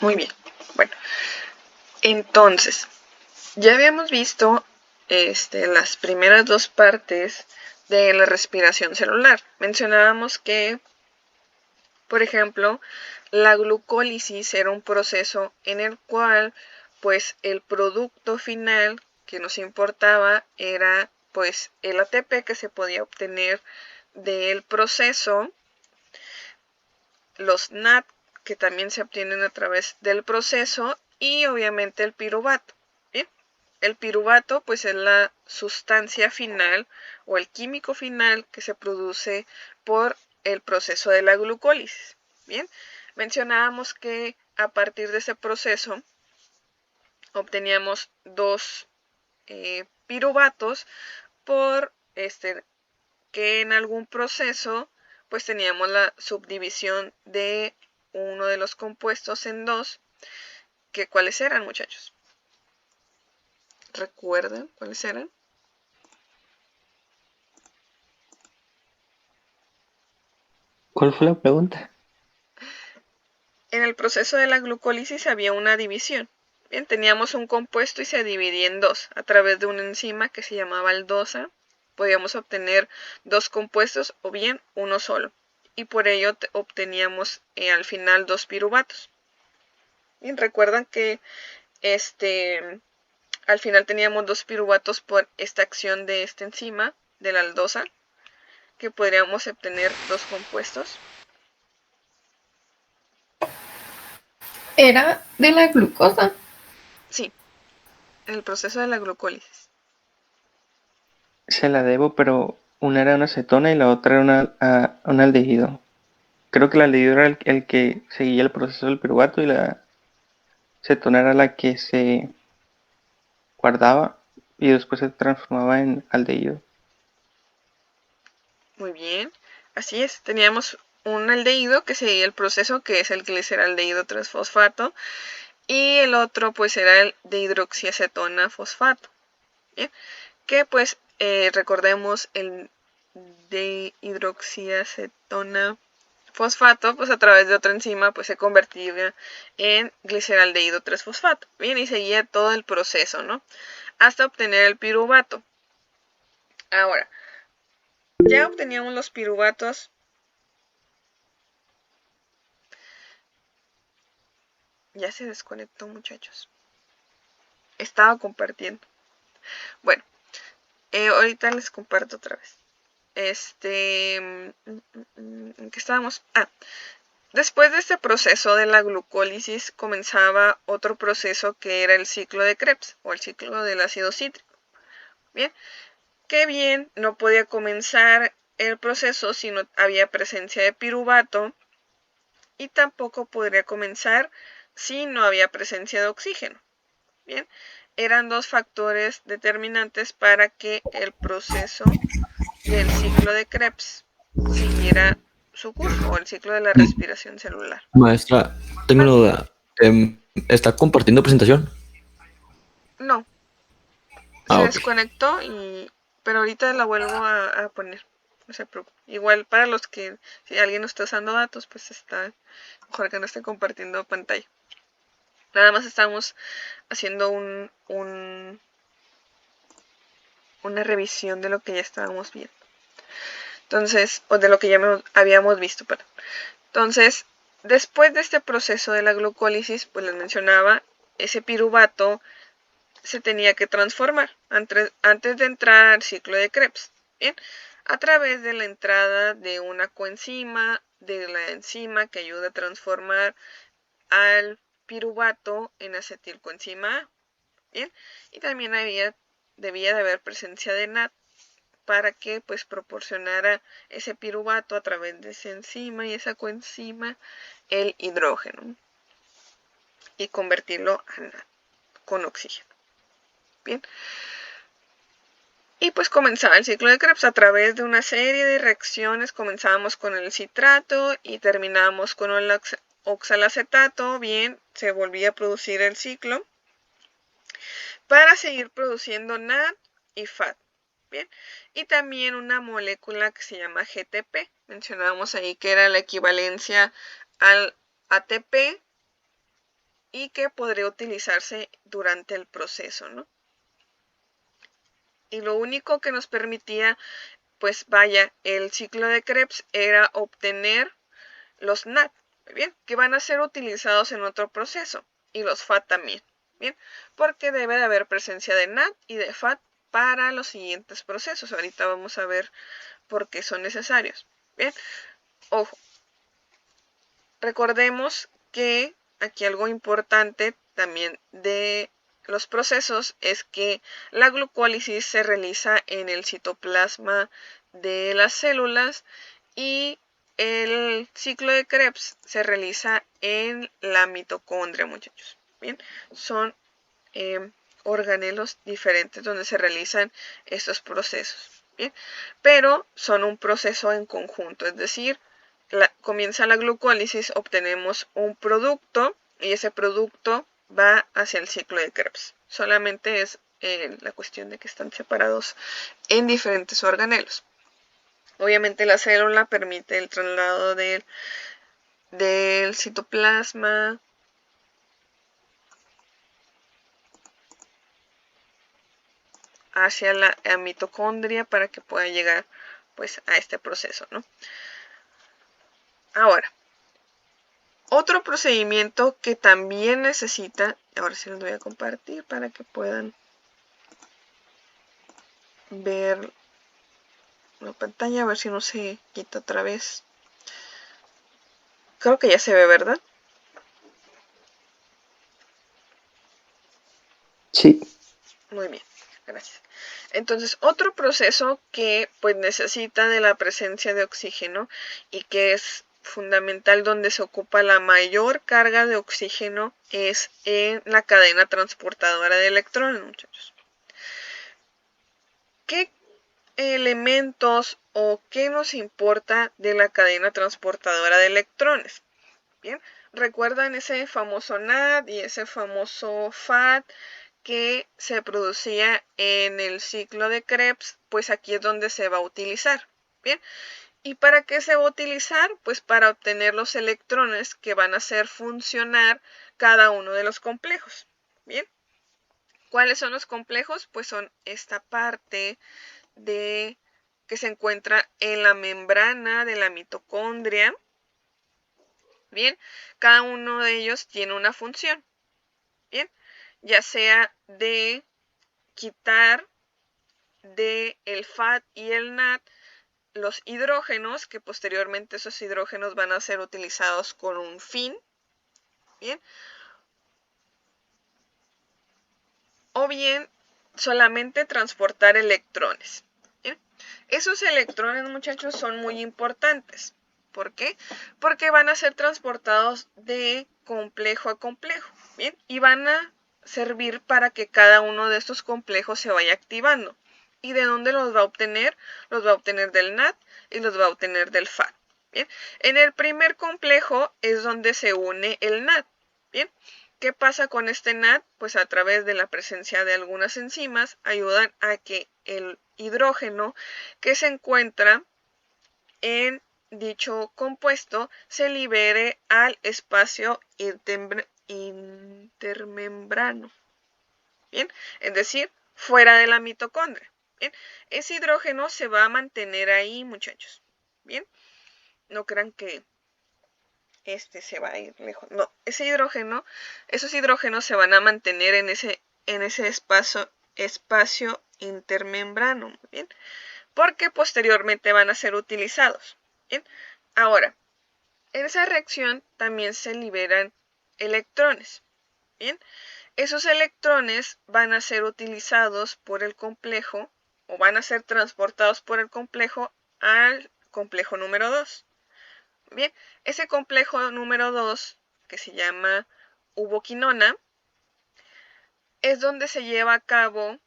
Muy bien. Bueno, entonces, ya habíamos visto las primeras dos partes de la respiración celular. Mencionábamos que, por ejemplo, la glucólisis era un proceso en el cual, pues, el producto final que nos importaba era, pues, el ATP que se podía obtener del proceso, los NAD que también se obtienen a través del proceso y obviamente el piruvato. ¿Bien? El piruvato pues es la sustancia final o el químico final que se produce por el proceso de la glucólisis. Bien, mencionábamos que a partir de ese proceso obteníamos dos piruvatos por que en algún proceso pues teníamos la subdivisión de uno de los compuestos en dos, que ¿cuáles eran, muchachos? ¿Recuerdan cuáles eran? ¿Cuál fue la pregunta? En el proceso de la glucólisis había una división. Bien, teníamos un compuesto y se dividía en dos. A través de una enzima que se llamaba aldosa, podíamos obtener dos compuestos o bien uno solo. Y por ello obteníamos al final dos piruvatos. Bien, recuerdan que al final teníamos dos piruvatos por esta acción de esta enzima, de la aldosa, que podríamos obtener dos compuestos. Era de la glucosa. Sí, en el proceso de la glucólisis. Se la debo, pero una era una acetona y la otra era un aldehído. Creo que el aldehído era el que seguía el proceso del piruvato y la acetona era la que se guardaba y después se transformaba en aldehído. Muy bien, así es. Teníamos un aldehído que seguía el proceso, que es el gliceraldehído 3-fosfato, y el otro pues era el de hidroxiacetona fosfato. Bien, que pues recordemos el de hidroxiacetona fosfato, pues a través de otra enzima pues se convertía en gliceraldehído 3-fosfato. Bien, y seguía todo el proceso, ¿no? Hasta obtener el piruvato. Ahora, ya obteníamos los piruvatos. Ya se desconectó, muchachos. Estaba compartiendo. Bueno, ahorita les comparto otra vez. ¿En qué estábamos? Después de este proceso de la glucólisis comenzaba otro proceso que era el ciclo de Krebs o el ciclo del ácido cítrico. Bien, que bien no podía comenzar el proceso si no había presencia de piruvato y tampoco podría comenzar si no había presencia de oxígeno. Bien, eran dos factores determinantes para que el proceso del ciclo de Krebs siguiera su curso o el ciclo de la respiración celular. Maestra, tengo una Mande. duda. ¿Está compartiendo presentación? No, se Ah, ok. desconectó pero ahorita la vuelvo a poner. No se preocupe. Igual para los que, si alguien no está usando datos, pues está mejor que no esté compartiendo pantalla. Nada más estamos haciendo una revisión de lo que ya estábamos viendo. Entonces, o de lo que ya habíamos visto, perdón. Entonces, después de este proceso de la glucólisis, pues les mencionaba, ese piruvato se tenía que transformar antes de entrar al ciclo de Krebs. Bien, a través de la entrada de una coenzima, de la enzima que ayuda a transformar al piruvato en acetilcoenzima A. Bien, y también debía de haber presencia de NAD para que pues proporcionara ese piruvato a través de esa enzima y esa coenzima el hidrógeno y convertirlo a NAD con oxígeno. Bien, y pues comenzaba el ciclo de Krebs a través de una serie de reacciones. Comenzábamos con el citrato y terminábamos con el oxalacetato. Bien, se volvía a producir el ciclo para seguir produciendo NAD y FAD. Bien, y también una molécula que se llama GTP. Mencionábamos ahí que era la equivalencia al ATP y que podría utilizarse durante el proceso, ¿no? Y lo único que nos permitía, pues vaya, el ciclo de Krebs era obtener los NAT, bien, que van a ser utilizados en otro proceso, y los FAT también, bien, porque debe de haber presencia de NAT y de FAT para los siguientes procesos. Ahorita vamos a ver por qué son necesarios. Bien, ojo, recordemos que aquí algo importante también de los procesos es que la glucólisis se realiza en el citoplasma de las células y el ciclo de Krebs se realiza en la mitocondria, muchachos. Bien, son organelos diferentes donde se realizan estos procesos. Bien, pero son un proceso en conjunto, es decir, comienza la glucólisis, obtenemos un producto y ese producto va hacia el ciclo de Krebs. Solamente es la cuestión de que están separados en diferentes organelos. Obviamente la célula permite el traslado del citoplasma hacia la mitocondria para que pueda llegar pues a este proceso, ¿no? Ahora, otro procedimiento que también necesita, ahora sí les voy a compartir para que puedan ver la pantalla, a ver si no se quita otra vez. Creo que ya se ve, ¿verdad? Sí. Muy bien, gracias. Entonces, otro proceso que pues necesita de la presencia de oxígeno y que es fundamental donde se ocupa la mayor carga de oxígeno es en la cadena transportadora de electrones, muchachos. ¿Qué elementos o qué nos importa de la cadena transportadora de electrones? Bien, recuerdan ese famoso NAD y ese famoso FAT que se producía en el ciclo de Krebs, pues aquí es donde se va a utilizar. Bien, ¿y para qué se va a utilizar? Pues para obtener los electrones que van a hacer funcionar cada uno de los complejos. Bien, ¿cuáles son los complejos? Pues son esta parte de que se encuentra en la membrana de la mitocondria. Bien, cada uno de ellos tiene una función. Bien, ya sea de quitar de el FAT y el NAT los hidrógenos, que posteriormente esos hidrógenos van a ser utilizados con un fin, bien, o bien solamente transportar electrones. Bien. Esos electrones, muchachos, son muy importantes. ¿Por qué? Porque van a ser transportados de complejo a complejo, bien, y van a servir para que cada uno de estos complejos se vaya activando. ¿Y de dónde los va a obtener? Los va a obtener del NAT y los va a obtener del FAT. Bien. En el primer complejo es donde se une el NAT. Bien. ¿Qué pasa con este NAT? Pues a través de la presencia de algunas enzimas ayudan a que el hidrógeno que se encuentra en dicho compuesto se libere al espacio intermembrano. Bien, es decir, fuera de la mitocondria. Bien, ese hidrógeno se va a mantener ahí, muchachos. Bien, no crean que se va a ir lejos. No, ese hidrógeno, esos hidrógenos se van a mantener en ese espacio intermembrano. Muy bien, porque posteriormente van a ser utilizados. Bien, ahora, en esa reacción también se liberan electrones. Bien, esos electrones van a ser utilizados por el complejo o van a ser transportados por el complejo al complejo número 2. Bien, ese complejo número 2, que se llama uboquinona, es donde se lleva a cabo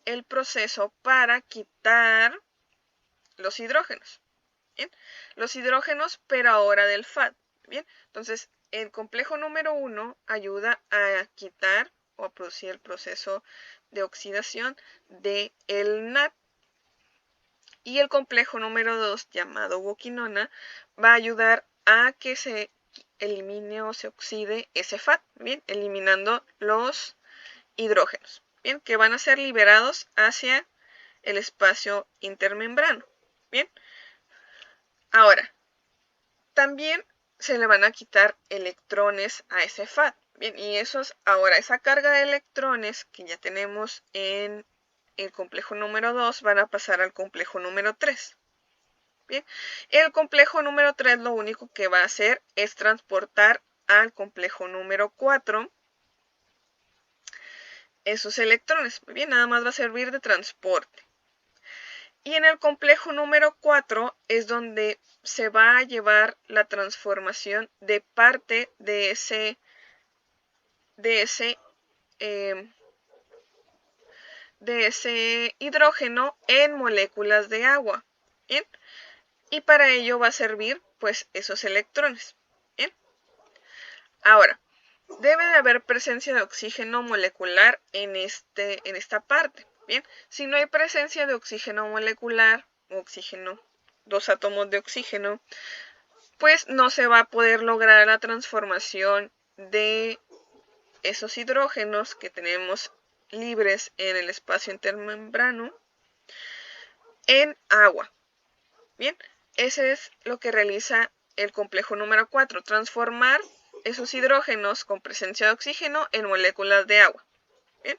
el proceso para quitar los hidrógenos. Bien, los hidrógenos, pero ahora del FAT. Bien, entonces el complejo número 1 ayuda a quitar o a producir el proceso de oxidación del NAT. Y el complejo número 2, llamado uboquinona, va a ayudar a que se elimine o se oxide ese FAT, bien, eliminando los hidrógenos, bien, que van a ser liberados hacia el espacio intermembrano, bien. Ahora, también se le van a quitar electrones a ese FAT, bien, y ahora esa carga de electrones que ya tenemos en el complejo número 2 van a pasar al complejo número 3. Bien, el complejo número 3 lo único que va a hacer es transportar al complejo número 4 esos electrones. Muy bien, nada más va a servir de transporte. Y en el complejo número 4 es donde se va a llevar la transformación de parte de ese hidrógeno en moléculas de agua. Bien, y para ello va a servir pues esos electrones. Bien, ahora debe de haber presencia de oxígeno molecular en esta parte. Bien, si no hay presencia de oxígeno molecular, dos átomos de oxígeno, pues no se va a poder lograr la transformación de esos hidrógenos que tenemos libres en el espacio intermembrano en agua. Bien, ese es lo que realiza el complejo número 4, transformar esos hidrógenos con presencia de oxígeno en moléculas de agua. Bien,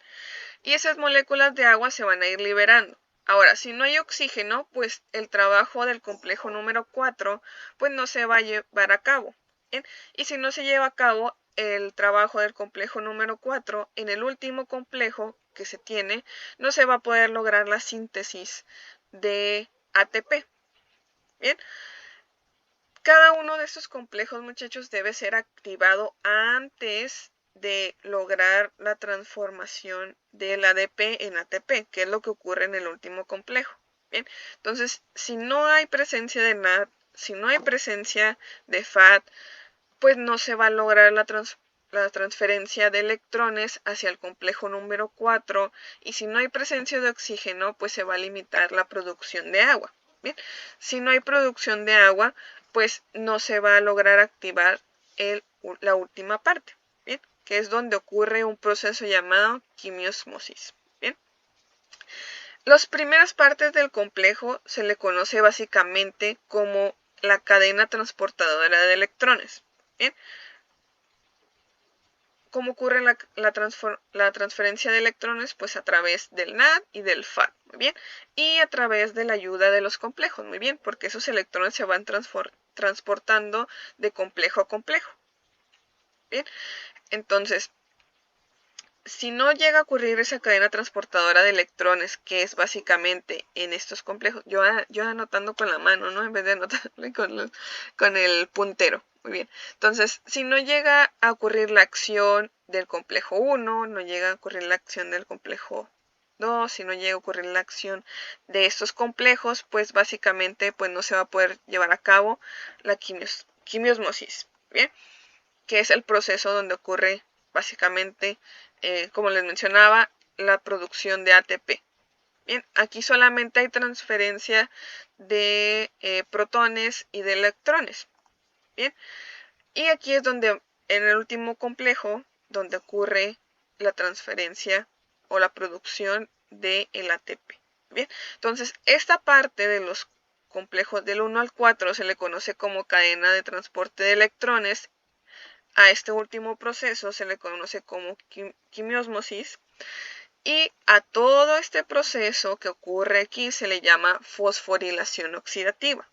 y esas moléculas de agua se van a ir liberando. Ahora, si no hay oxígeno, pues el trabajo del complejo número 4 pues no se va a llevar a cabo. ¿Bien? Y si no se lleva a cabo el trabajo del complejo número 4, en el último complejo que se tiene, no se va a poder lograr la síntesis de ATP. Bien, cada uno de estos complejos, muchachos, debe ser activado antes de lograr la transformación del ADP en ATP, que es lo que ocurre en el último complejo. Bien, entonces, si no hay presencia de NAD, si no hay presencia de FAT, pues no se va a lograr la transferencia de electrones hacia el complejo número 4, y si no hay presencia de oxígeno, pues se va a limitar la producción de agua. Bien, si no hay producción de agua, pues no se va a lograr activar la última parte, ¿bien? Que es donde ocurre un proceso llamado quimiosmosis. ¿Bien? Las primeras partes del complejo se le conoce básicamente como la cadena transportadora de electrones. ¿Bien? ¿Cómo ocurre la transferencia de electrones? Pues a través del NAD y del FAT, muy bien, y a través de la ayuda de los complejos, muy bien, porque esos electrones se van transportando de complejo a complejo. Bien, entonces, si no llega a ocurrir esa cadena transportadora de electrones, que es básicamente en estos complejos, yo anotando con la mano, ¿no? En vez de anotarle con el puntero. Muy bien. Entonces, si no llega a ocurrir la acción del complejo 1, no llega a ocurrir la acción del complejo 2, si no llega a ocurrir la acción de estos complejos, pues básicamente pues no se va a poder llevar a cabo la quimiosmosis. Bien, que es el proceso donde ocurre básicamente, como les mencionaba, la producción de ATP. Bien, aquí solamente hay transferencia de protones y de electrones. Bien, y aquí es donde, en el último complejo, donde ocurre la transferencia o la producción del ATP. Bien, entonces esta parte de los complejos del 1 al 4 se le conoce como cadena de transporte de electrones. A este último proceso se le conoce como quimiosmosis, y a todo este proceso que ocurre aquí se le llama fosforilación oxidativa.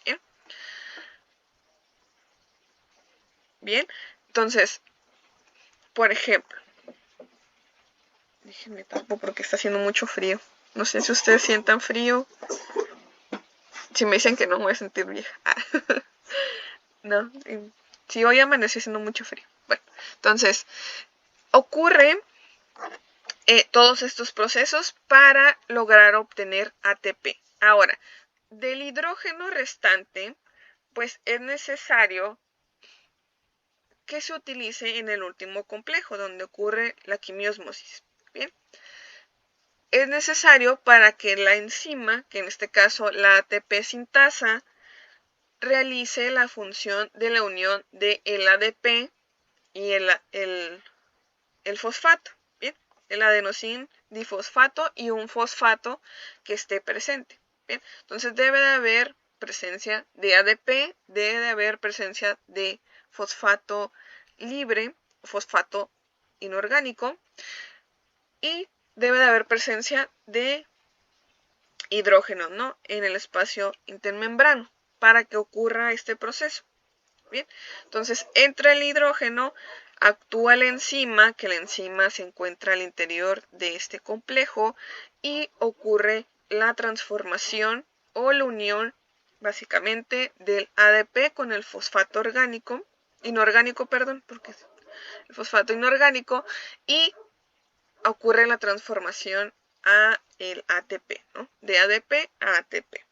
Bien, bien, entonces, por ejemplo, déjenme tapo porque está haciendo mucho frío. No sé si ustedes sientan frío. Si me dicen que no, me voy a sentir vieja. No, si hoy amaneció haciendo mucho frío. Bueno, entonces, ocurre todos estos procesos para lograr obtener ATP. Ahora, del hidrógeno restante, pues es necesario que se utilice en el último complejo, donde ocurre la quimiosmosis. Bien, es necesario para que la enzima, que en este caso la ATP sintasa, realice la función de la unión de el ADP y el fosfato, ¿bien? El adenosín difosfato y un fosfato que esté presente, ¿bien? Entonces debe de haber presencia de ADP, debe de haber presencia de fosfato libre, fosfato inorgánico, y debe de haber presencia de hidrógeno, ¿no?, en el espacio intermembrano para que ocurra este proceso. Bien, entonces entre el hidrógeno actúa la enzima, que la enzima se encuentra al interior de este complejo, y ocurre la transformación o la unión básicamente del ADP con el fosfato inorgánico, porque es el fosfato inorgánico, y ocurre la transformación a el ATP, ¿no?, de ADP a ATP.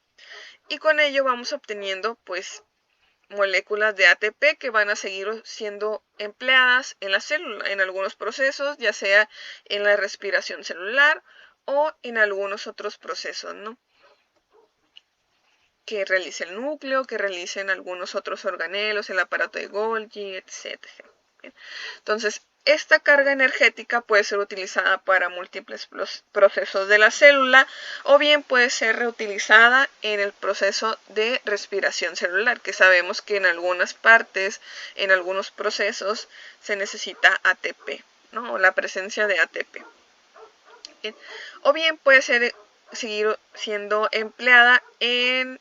Y con ello vamos obteniendo pues moléculas de ATP que van a seguir siendo empleadas en la célula en algunos procesos, ya sea en la respiración celular o en algunos otros procesos, ¿no?, que realice el núcleo, que realicen algunos otros organelos, el aparato de Golgi, etc. Bien. Entonces, esta carga energética puede ser utilizada para múltiples procesos de la célula, o bien puede ser reutilizada en el proceso de respiración celular, que sabemos que en algunas partes, en algunos procesos, se necesita ATP, ¿no?, o la presencia de ATP. Bien. O bien puede seguir siendo empleada en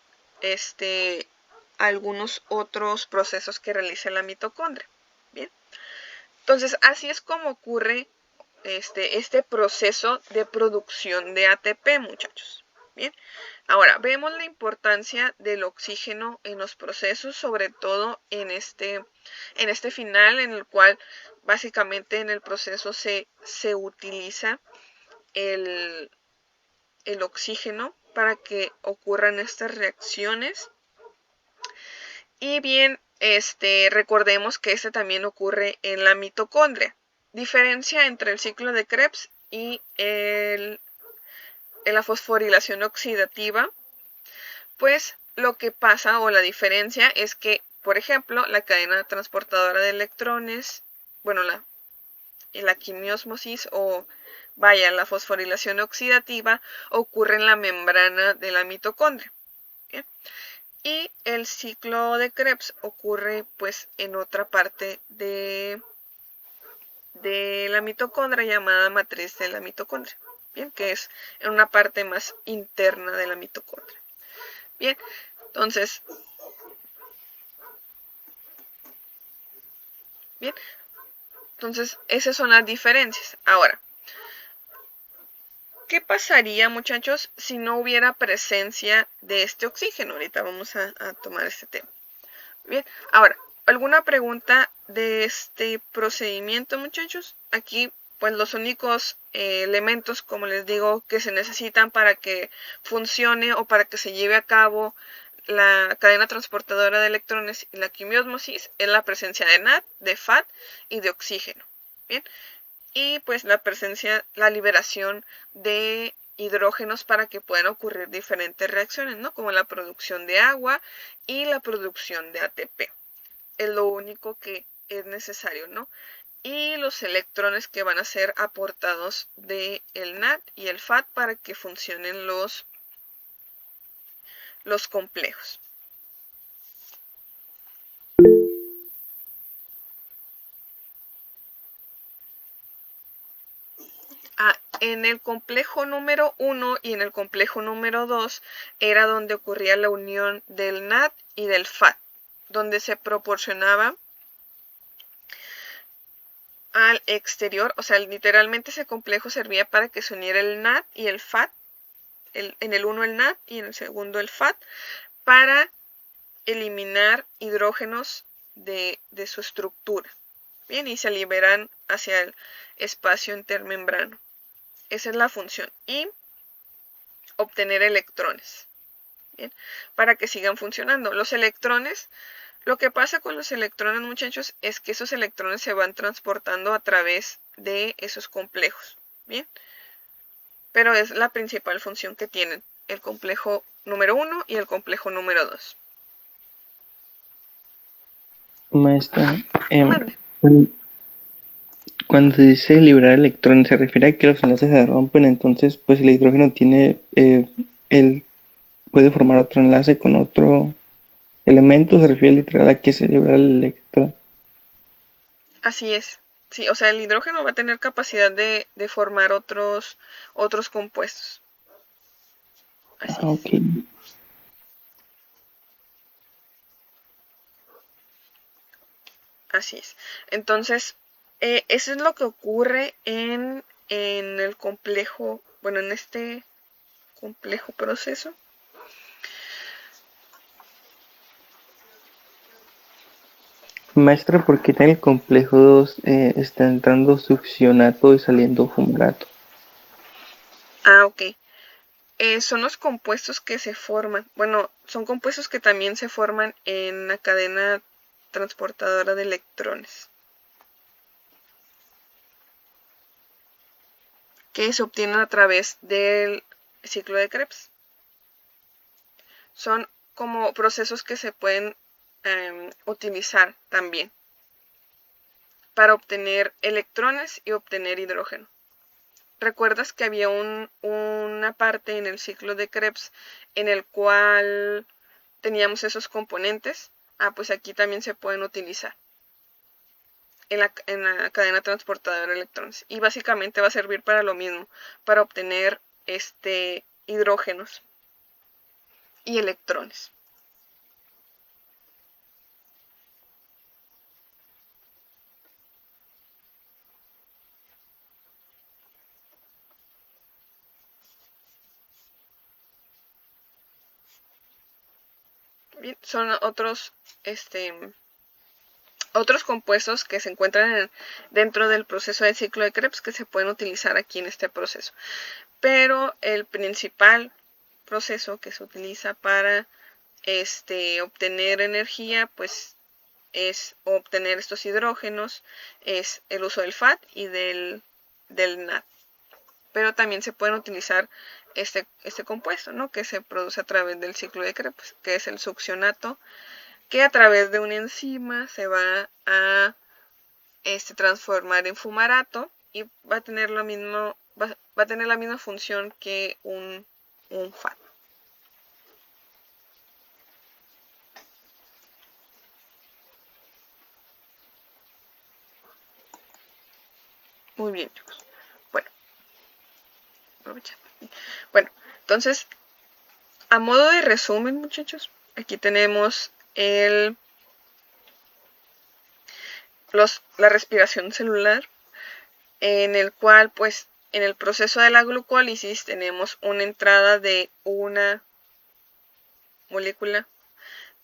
algunos otros procesos que realiza la mitocondria. Bien. Entonces, así es como ocurre este proceso de producción de ATP, muchachos. Bien. Ahora, vemos la importancia del oxígeno en los procesos, sobre todo en este final, en el cual básicamente en el proceso se utiliza el oxígeno para que ocurran estas reacciones. Y bien, recordemos que también ocurre en la mitocondria. Diferencia entre el ciclo de Krebs y la fosforilación oxidativa, pues lo que pasa, o la diferencia, es que, por ejemplo, la cadena transportadora de electrones, bueno, la quimiósmosis, o vaya, la fosforilación oxidativa, ocurre en la membrana de la mitocondria. ¿Bien? Y el ciclo de Krebs ocurre pues en otra parte de la mitocondria, llamada matriz de la mitocondria. Bien, que es en una parte más interna de la mitocondria. Bien, entonces, esas son las diferencias. Ahora, ¿qué pasaría, muchachos, si no hubiera presencia de este oxígeno? Ahorita vamos a tomar este tema. Bien, ahora, ¿alguna pregunta de este procedimiento, muchachos? Aquí, pues los únicos elementos, como les digo, que se necesitan para que funcione o para que se lleve a cabo la cadena transportadora de electrones y la quimiósmosis es la presencia de NAD, de FAD y de oxígeno. Bien. Y pues la liberación de hidrógenos para que puedan ocurrir diferentes reacciones, ¿no?, como la producción de agua y la producción de ATP. Es lo único que es necesario, ¿no? Y los electrones que van a ser aportados del NAD y el FAD para que funcionen los complejos. En el complejo número 1 y en el complejo número 2 era donde ocurría la unión del NAD y del FAD, donde se proporcionaba al exterior, o sea, literalmente ese complejo servía para que se uniera el NAD y el FAD, en el 1 el NAD y en el segundo el FAD, para eliminar hidrógenos de su estructura. Bien, y se liberan hacia el espacio intermembrano. Esa es la función. Y obtener electrones. Bien, para que sigan funcionando. Los electrones, lo que pasa con los electrones, muchachos, es que esos electrones se van transportando a través de esos complejos. Bien, pero es la principal función que tienen el complejo número 1 y el complejo número 2. Maestra, Mande. cuando se dice liberar electrones, se refiere a que los enlaces se rompen, entonces pues el hidrógeno tiene, el, puede formar otro enlace con otro elemento, se refiere literal a que se libera el electrón. Así es. Sí, o sea, el hidrógeno va a tener capacidad de formar otros compuestos. Así es. Ok. Así es. Entonces, eso es lo que ocurre en el complejo, bueno, en este complejo proceso. Maestra, ¿por qué en el complejo 2 está entrando succionato y saliendo fumarato? Ah, ok. Son los compuestos que se forman. Bueno, son compuestos que también se forman en la cadena transportadora de electrones, que se obtienen a través del ciclo de Krebs. Son como procesos que se pueden utilizar también para obtener electrones y obtener hidrógeno. ¿Recuerdas que había una parte en el ciclo de Krebs en el cual teníamos esos componentes? Ah, pues aquí también se pueden utilizar en la cadena transportadora de electrones. Y básicamente va a servir para lo mismo, para obtener hidrógenos y electrones. Bien, son otros compuestos que se encuentran dentro del proceso de ciclo de Krebs que se pueden utilizar aquí en este proceso. Pero el principal proceso que se utiliza para obtener energía, pues es obtener estos hidrógenos, es el uso del FAT y del NAD. Pero también se pueden utilizar este compuesto, ¿no? Que se produce a través del ciclo de Krebs, que es el succionato, que a través de una enzima se va a transformar en fumarato y va a tener va a tener la misma función que un FAT. Muy bien, chicos. Bueno, aprovechando. Bueno, entonces, a modo de resumen, muchachos, aquí tenemos la respiración celular, en el cual, pues, en el proceso de la glucólisis tenemos una entrada de una molécula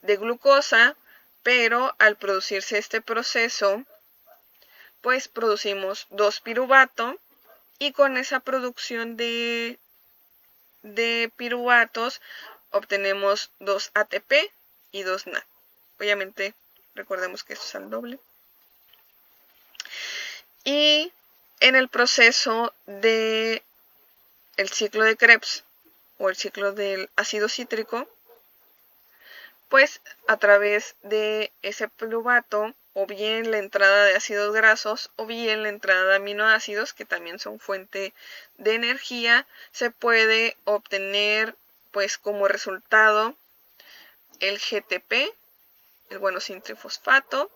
de glucosa, pero al producirse este proceso, pues producimos 2-piruvato y con esa producción de piruvatos obtenemos 2 ATP y 2 NAD. Obviamente, recordemos que esto es al doble. Y en el proceso de el ciclo de Krebs o el ciclo del ácido cítrico, pues a través de ese piruvato, o bien la entrada de ácidos grasos, o bien la entrada de aminoácidos, que también son fuente de energía, se puede obtener, pues como resultado, el GTP, el guanosine trifosfato,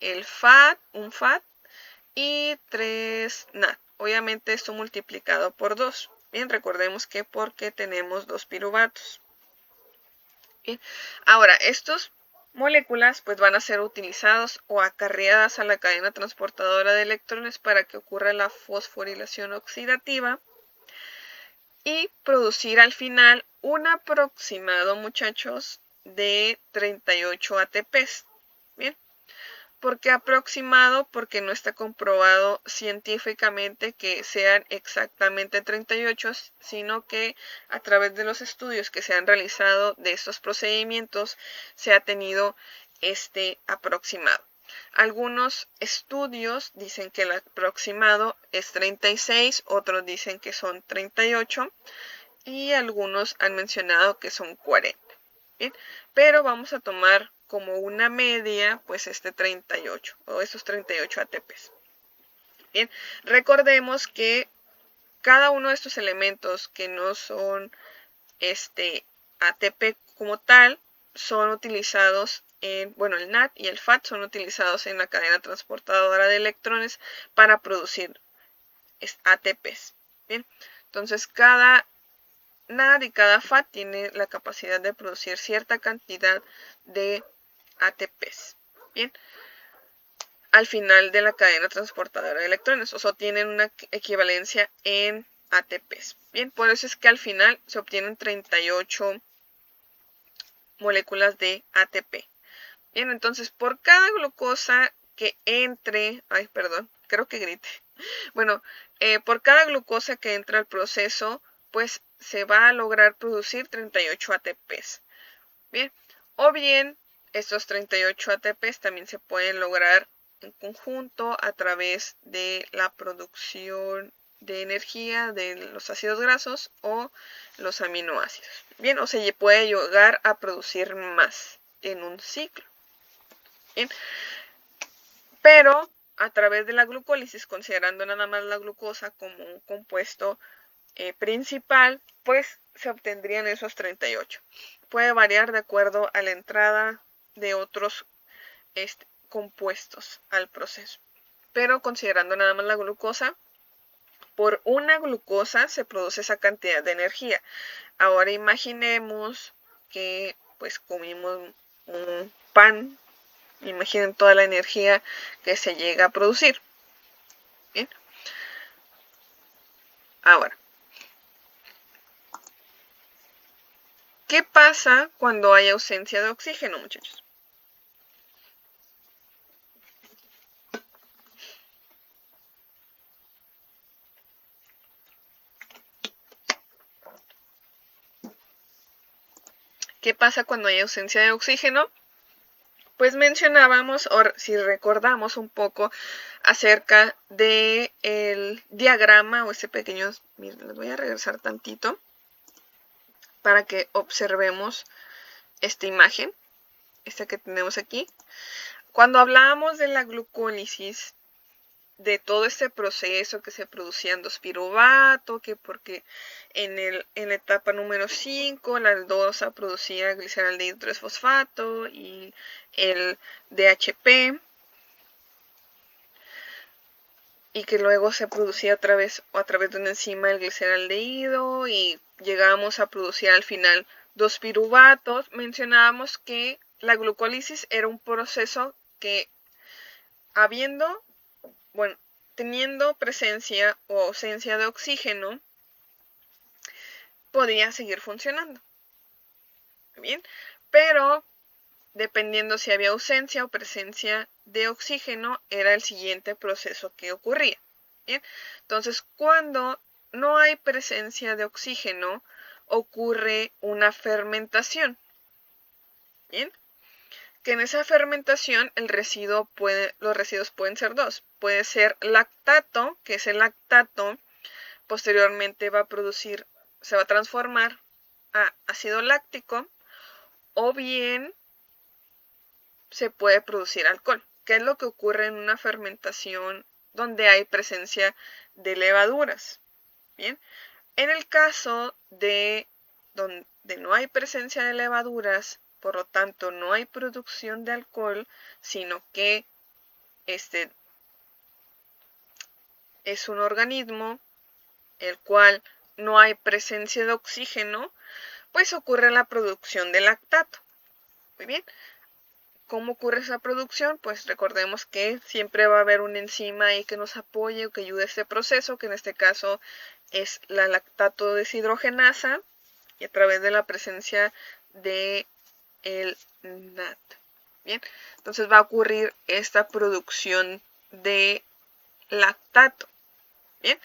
el FAT, un FAT, y 3 NAD. Obviamente esto multiplicado por 2. Bien, recordemos que porque tenemos 2 piruvatos. Bien. Ahora, estas moléculas pues van a ser utilizados o acarreadas a la cadena transportadora de electrones para que ocurra la fosforilación oxidativa y producir al final un aproximado, muchachos, de 38 ATPs. Bien. ¿Por qué aproximado? Porque no está comprobado científicamente que sean exactamente 38, sino que a través de los estudios que se han realizado de estos procedimientos se ha tenido este aproximado. Algunos estudios dicen que el aproximado es 36, otros dicen que son 38 y algunos han mencionado que son 40. Bien, pero vamos a tomar como una media, pues 38 o estos 38 ATPs. Bien, recordemos que cada uno de estos elementos que no son ATP como tal, son utilizados en, bueno, el NAD y el FAT son utilizados en la cadena transportadora de electrones para producir ATPs. Bien, entonces cada NAD y cada FAT tiene la capacidad de producir cierta cantidad de ATPs. Bien, al final de la cadena transportadora de electrones, o sea, tienen una equivalencia en ATPs. Bien, por eso es que al final se obtienen 38 moléculas de ATP. Bien, entonces por cada glucosa que entre, ay, perdón, creo que grite. Bueno, por cada glucosa que entra al proceso, pues se va a lograr producir 38 ATPs. Bien, o bien estos 38 ATPs también se pueden lograr en conjunto a través de la producción de energía de los ácidos grasos o los aminoácidos. Bien, o se puede llegar a producir más en un ciclo. Bien, pero a través de la glucólisis, considerando nada más la glucosa como un compuesto principal, pues se obtendrían esos 38. Puede variar de acuerdo a la entrada de otros compuestos al proceso. Pero considerando nada más la glucosa, por una glucosa se produce esa cantidad de energía. Ahora imaginemos que pues comimos un pan. Imaginen toda la energía que se llega a producir. Bien. Ahora, ¿qué pasa cuando hay ausencia de oxígeno, muchachos? ¿Qué pasa cuando hay ausencia de oxígeno? Pues mencionábamos, o si recordamos un poco acerca del diagrama o ese pequeño, miren, les voy a regresar tantito para que observemos esta imagen, esta que tenemos aquí. Cuando hablábamos de la glucólisis, de todo este proceso que se producían 2-piruvato, que porque en la etapa número 5 la aldosa producía gliceraldehído 3-fosfato y el DHP, y que luego se producía a través de una enzima el gliceraldehído y llegábamos a producir al final 2-piruvatos. Mencionábamos que la glucólisis era un proceso que teniendo presencia o ausencia de oxígeno, podía seguir funcionando. Bien, pero dependiendo si había ausencia o presencia de oxígeno, era el siguiente proceso que ocurría. Bien, entonces cuando no hay presencia de oxígeno, ocurre una fermentación. Bien, que en esa fermentación los residuos pueden ser dos. Puede ser lactato, que ese lactato posteriormente se va a transformar a ácido láctico, o bien se puede producir alcohol. ¿Qué es lo que ocurre en una fermentación donde hay presencia de levaduras? Bien, en el caso de donde no hay presencia de levaduras, por lo tanto no hay producción de alcohol, sino que es un organismo el cual no hay presencia de oxígeno, pues ocurre la producción de lactato. Muy bien. ¿Cómo ocurre esa producción? Pues recordemos que siempre va a haber una enzima ahí que nos apoye o que ayude a este proceso, que en este caso es la lactato deshidrogenasa, y a través de la presencia de el NAD. Bien, entonces va a ocurrir esta producción de lactato. Bien,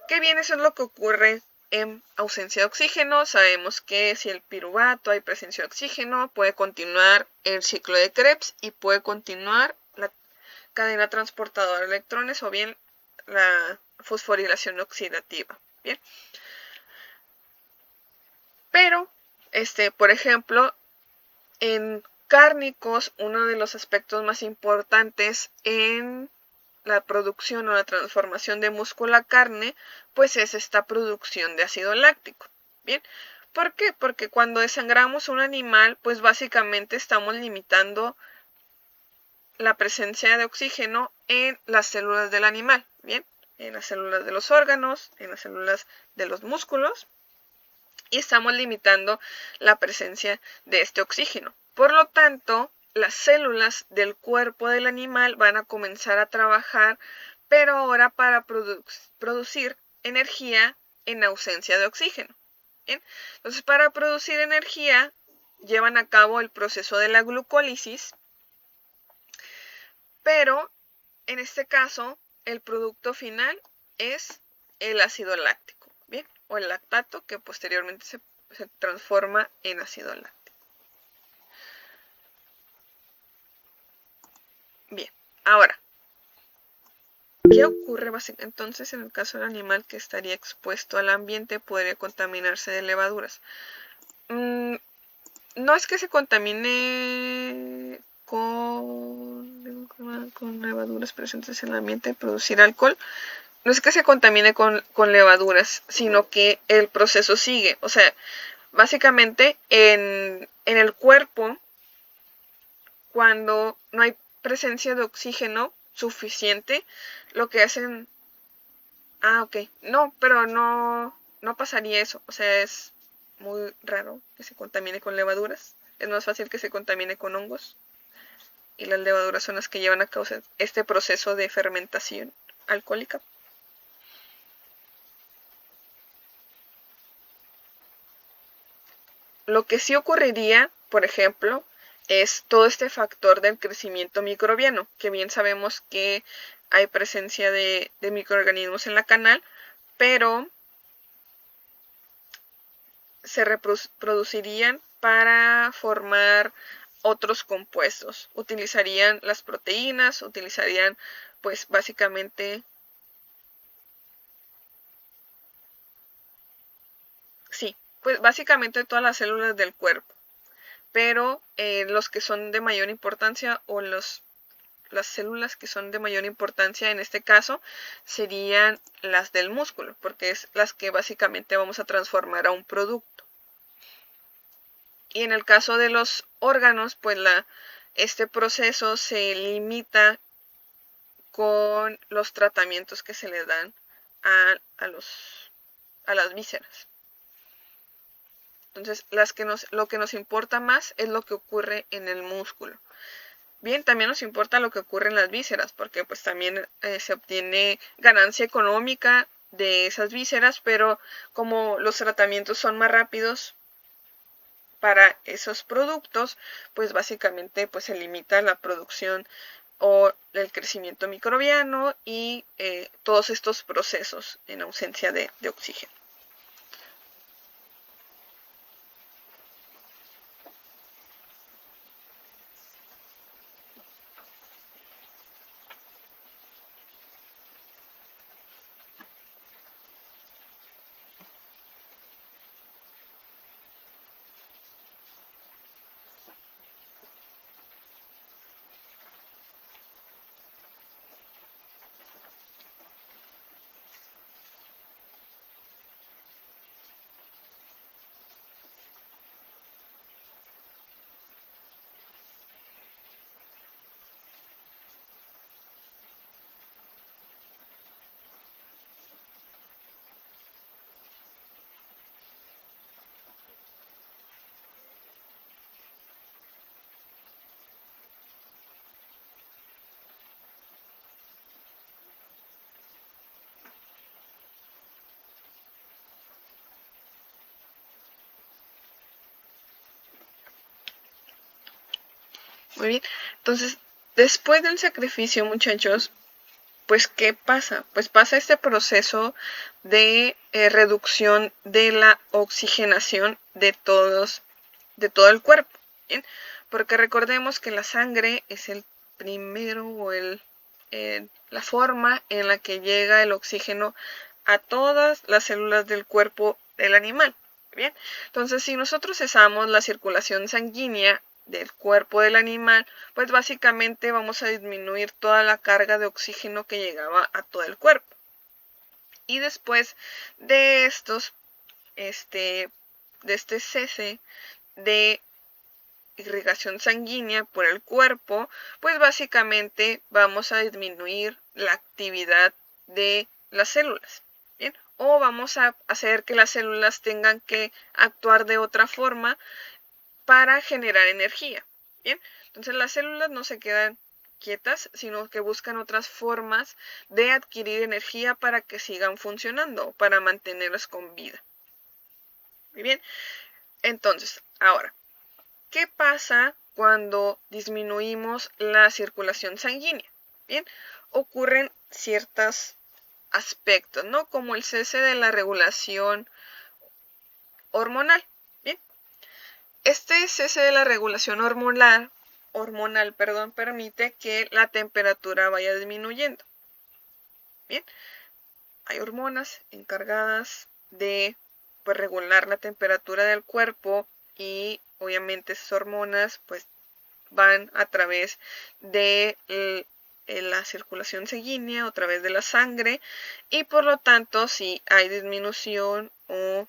¿qué bien? Eso es lo que ocurre en ausencia de oxígeno. Sabemos que si el piruvato hay presencia de oxígeno, puede continuar el ciclo de Krebs y puede continuar la cadena transportadora de electrones o bien la fosforilación oxidativa. Bien. Pero, por ejemplo, En cárnicos, uno de los aspectos más importantes en la producción o la transformación de músculo a carne, pues es esta producción de ácido láctico. Bien, ¿por qué? Porque cuando desangramos un animal, pues básicamente estamos limitando la presencia de oxígeno en las células del animal, bien, en las células de los órganos, en las células de los músculos, y estamos limitando la presencia de este oxígeno. Por lo tanto, las células del cuerpo del animal van a comenzar a trabajar, pero ahora para producir energía en ausencia de oxígeno. ¿Bien? Entonces, para producir energía, llevan a cabo el proceso de la glucólisis, pero en este caso, el producto final es el ácido láctico, ¿bien? O el lactato, que posteriormente se transforma en ácido láctico. Bien, ahora, ¿qué ocurre entonces en el caso del animal que estaría expuesto al ambiente? Podría contaminarse de levaduras. No es que se contamine con levaduras presentes en el ambiente, producir alcohol. No es que se contamine con levaduras, sino que el proceso sigue. O sea, básicamente en el cuerpo, cuando no hay presencia de oxígeno suficiente, lo que hacen... Ah, ok. No, pero no pasaría eso. O sea, es muy raro que se contamine con levaduras. Es más fácil que se contamine con hongos. Y las levaduras son las que llevan a cabo este proceso de fermentación alcohólica. Lo que sí ocurriría, por ejemplo, es todo este factor del crecimiento microbiano, que bien sabemos que hay presencia de microorganismos en la canal, pero se reproducirían para formar otros compuestos. Utilizarían las proteínas, utilizarían pues básicamente... Sí, pues básicamente todas las células del cuerpo, pero los que son de mayor importancia o las células que son de mayor importancia en este caso serían las del músculo, porque es las que básicamente vamos a transformar a un producto. Y en el caso de los órganos, pues este proceso se limita con los tratamientos que se le dan a las vísceras. Entonces, lo que nos importa más es lo que ocurre en el músculo. Bien, también nos importa lo que ocurre en las vísceras, porque pues también se obtiene ganancia económica de esas vísceras, pero como los tratamientos son más rápidos para esos productos, pues básicamente pues se limita la producción o el crecimiento microbiano y todos estos procesos en ausencia de oxígeno. Muy bien, entonces después del sacrificio, muchachos, pues ¿qué pasa? Pues pasa este proceso de reducción de la oxigenación de todo el cuerpo, ¿bien? Porque recordemos que la sangre es el primero o la forma en la que llega el oxígeno a todas las células del cuerpo del animal, ¿bien? Entonces, si nosotros cesamos la circulación sanguínea del cuerpo del animal, pues básicamente vamos a disminuir toda la carga de oxígeno que llegaba a todo el cuerpo. Y después de estos, de este cese de irrigación sanguínea por el cuerpo, pues básicamente vamos a disminuir la actividad de las células, ¿bien? O vamos a hacer que las células tengan que actuar de otra forma para generar energía, ¿bien? Entonces las células no se quedan quietas, sino que buscan otras formas de adquirir energía para que sigan funcionando, para mantenerlas con vida. Muy bien, entonces, ahora, ¿qué pasa cuando disminuimos la circulación sanguínea? Bien, ocurren ciertos aspectos, ¿no? Como el cese de la regulación hormonal. Bien, este cese de la regulación hormonal, permite que la temperatura vaya disminuyendo. Bien, hay hormonas encargadas de regular la temperatura del cuerpo y obviamente esas hormonas pues van a través de la circulación sanguínea, a través de la sangre, y por lo tanto si hay disminución o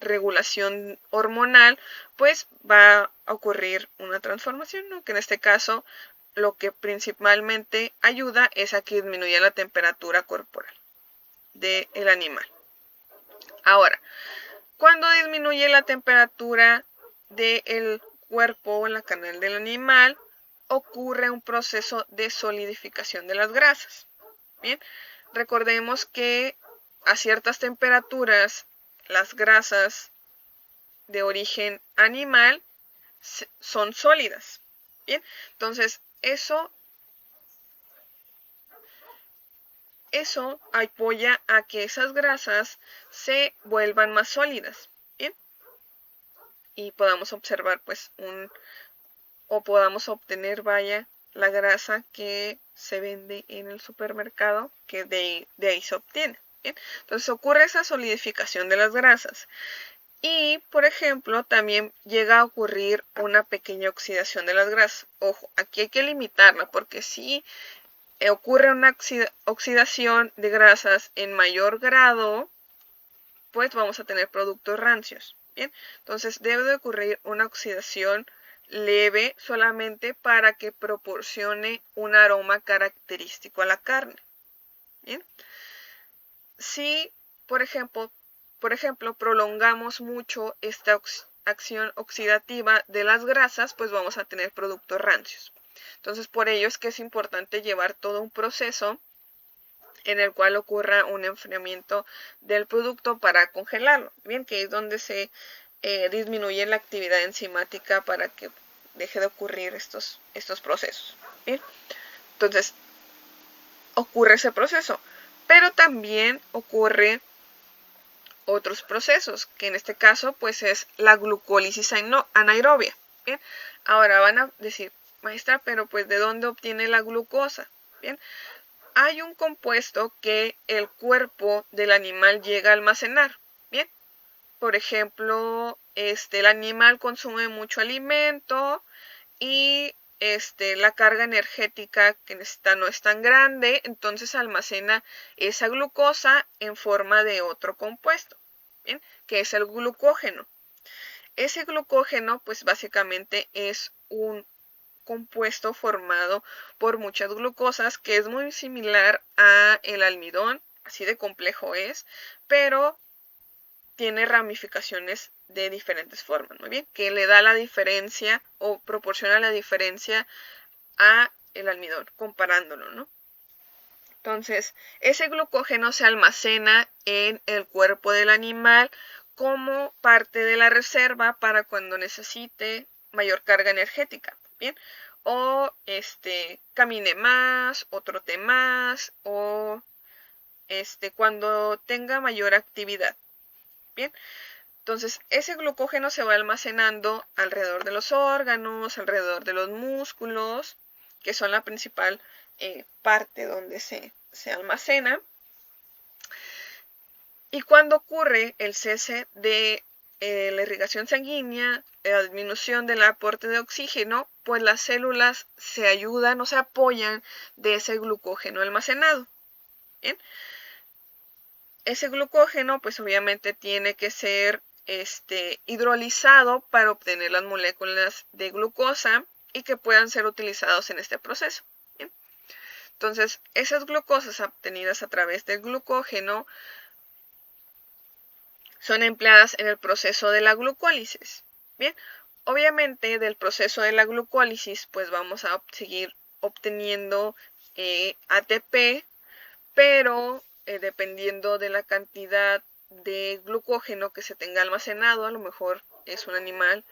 regulación hormonal, pues va a ocurrir una transformación, ¿no? Que en este caso lo que principalmente ayuda es a que disminuya la temperatura corporal del animal. Ahora, cuando disminuye la temperatura del cuerpo o la carne del animal, ocurre un proceso de solidificación de las grasas. Bien, recordemos que a ciertas temperaturas las grasas de origen animal son sólidas. Bien, entonces eso apoya a que esas grasas se vuelvan más sólidas. Bien, y podamos observar pues podamos obtener, vaya, la grasa que se vende en el supermercado, que de ahí se obtiene. ¿Bien? Entonces ocurre esa solidificación de las grasas. Y, por ejemplo, también llega a ocurrir una pequeña oxidación de las grasas. Ojo, aquí hay que limitarla, porque si ocurre una oxidación de grasas en mayor grado, pues vamos a tener productos rancios. Bien, entonces debe de ocurrir una oxidación leve solamente para que proporcione un aroma característico a la carne. Bien, si por ejemplo prolongamos mucho esta acción oxidativa de las grasas, pues vamos a tener productos rancios. Entonces por ello es que es importante llevar todo un proceso en el cual ocurra un enfriamiento del producto para congelarlo. Bien, que es donde se disminuye la actividad enzimática para que deje de ocurrir estos procesos. Bien, entonces ocurre ese proceso, pero también ocurre otros procesos, que en este caso pues es la glucólisis anaerobia. Bien, ahora van a decir, maestra, pero pues ¿de dónde obtiene la glucosa? Bien, hay un compuesto que el cuerpo del animal llega a almacenar. Bien, por ejemplo, el animal consume mucho alimento y la carga energética que necesita no es tan grande, entonces almacena esa glucosa en forma de otro compuesto, ¿bien? Que es el glucógeno. Ese glucógeno, pues básicamente es un compuesto formado por muchas glucosas que es muy similar a el almidón, así de complejo es, pero tiene ramificaciones de diferentes formas, muy bien, que le da la diferencia o proporciona la diferencia a el almidón, comparándolo, ¿no? Entonces, ese glucógeno se almacena en el cuerpo del animal como parte de la reserva para cuando necesite mayor carga energética, ¿bien? O camine más, o trote más, o cuando tenga mayor actividad, ¿bien? Entonces, ese glucógeno se va almacenando alrededor de los órganos, alrededor de los músculos, que son la principal parte donde se almacena. Y cuando ocurre el cese de la irrigación sanguínea la disminución del aporte de oxígeno, pues las células se ayudan o se apoyan de ese glucógeno almacenado. Bien. Ese glucógeno, pues obviamente tiene que ser hidrolizado para obtener las moléculas de glucosa y que puedan ser utilizados en este proceso. Bien. Entonces, esas glucosas obtenidas a través del glucógeno son empleadas en el proceso de la glucólisis. Bien, obviamente del proceso de la glucólisis pues vamos a seguir obteniendo ATP, pero dependiendo de la cantidad de glucógeno que se tenga almacenado, a lo mejor es un animal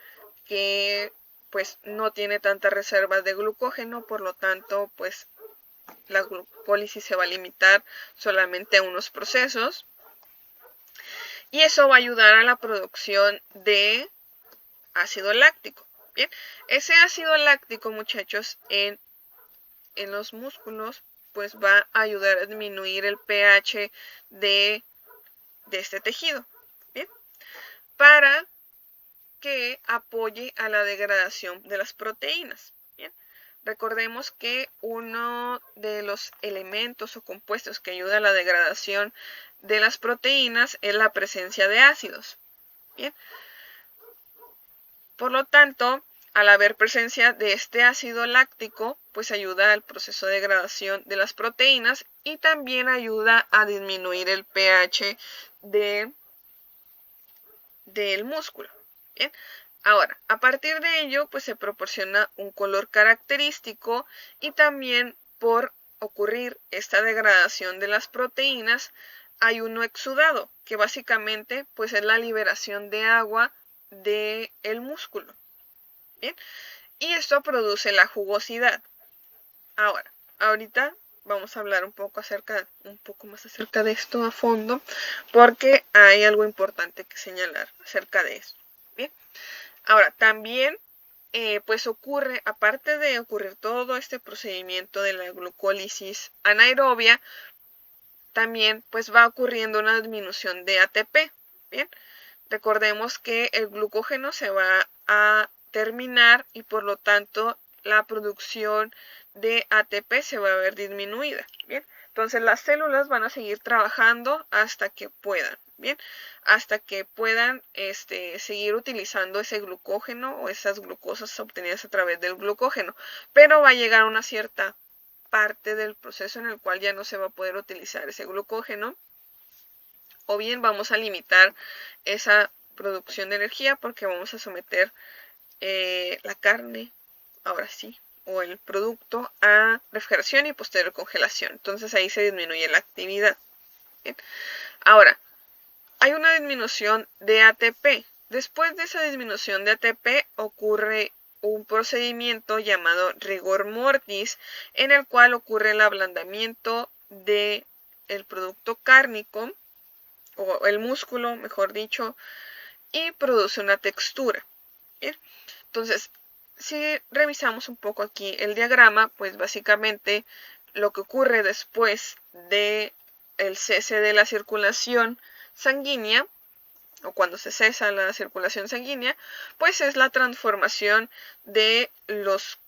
que pues no tiene tantas reservas de glucógeno, por lo tanto pues la glucólisis se va a limitar solamente a unos procesos. Y eso va a ayudar a la producción de ácido láctico. Bien, ese ácido láctico, muchachos, en los músculos, pues va a ayudar a disminuir el pH de este tejido. Bien, para que apoye a la degradación de las proteínas. Bien, recordemos que uno de los elementos o compuestos que ayuda a la degradación de las proteínas es la presencia de ácidos. Bien, por lo tanto, al haber presencia de este ácido láctico, pues ayuda al proceso de degradación de las proteínas y también ayuda a disminuir el pH del músculo. Bien, ahora, a partir de ello, pues se proporciona un color característico y también por ocurrir esta degradación de las proteínas, hay uno exudado, que básicamente pues es la liberación de agua del músculo. Bien, y esto produce la jugosidad. Ahora, ahorita vamos a hablar un poco más acerca de esto a fondo, porque hay algo importante que señalar acerca de esto. Bien, ahora también pues ocurre, aparte de ocurrir todo este procedimiento de la glucólisis anaerobia, también pues va ocurriendo una disminución de ATP. Bien, recordemos que el glucógeno se va a terminar y por lo tanto la producción de ATP se va a ver disminuida. Bien, entonces las células van a seguir trabajando hasta que puedan. Bien, hasta que puedan seguir utilizando ese glucógeno o esas glucosas obtenidas a través del glucógeno, pero va a llegar a una cierta parte del proceso en el cual ya no se va a poder utilizar ese glucógeno, o bien vamos a limitar esa producción de energía porque vamos a someter la carne, ahora sí, o el producto a refrigeración y posterior congelación. Entonces ahí se disminuye la actividad. Bien. Ahora, hay una disminución de ATP. Después de esa disminución de ATP ocurre un procedimiento llamado rigor mortis, en el cual ocurre el ablandamiento del producto cárnico, o el músculo, mejor dicho, y produce una textura. Bien. Entonces, si revisamos un poco aquí el diagrama, pues básicamente lo que ocurre después de el cese de la circulación sanguínea, o cuando se cesa la circulación sanguínea, pues es la transformación de los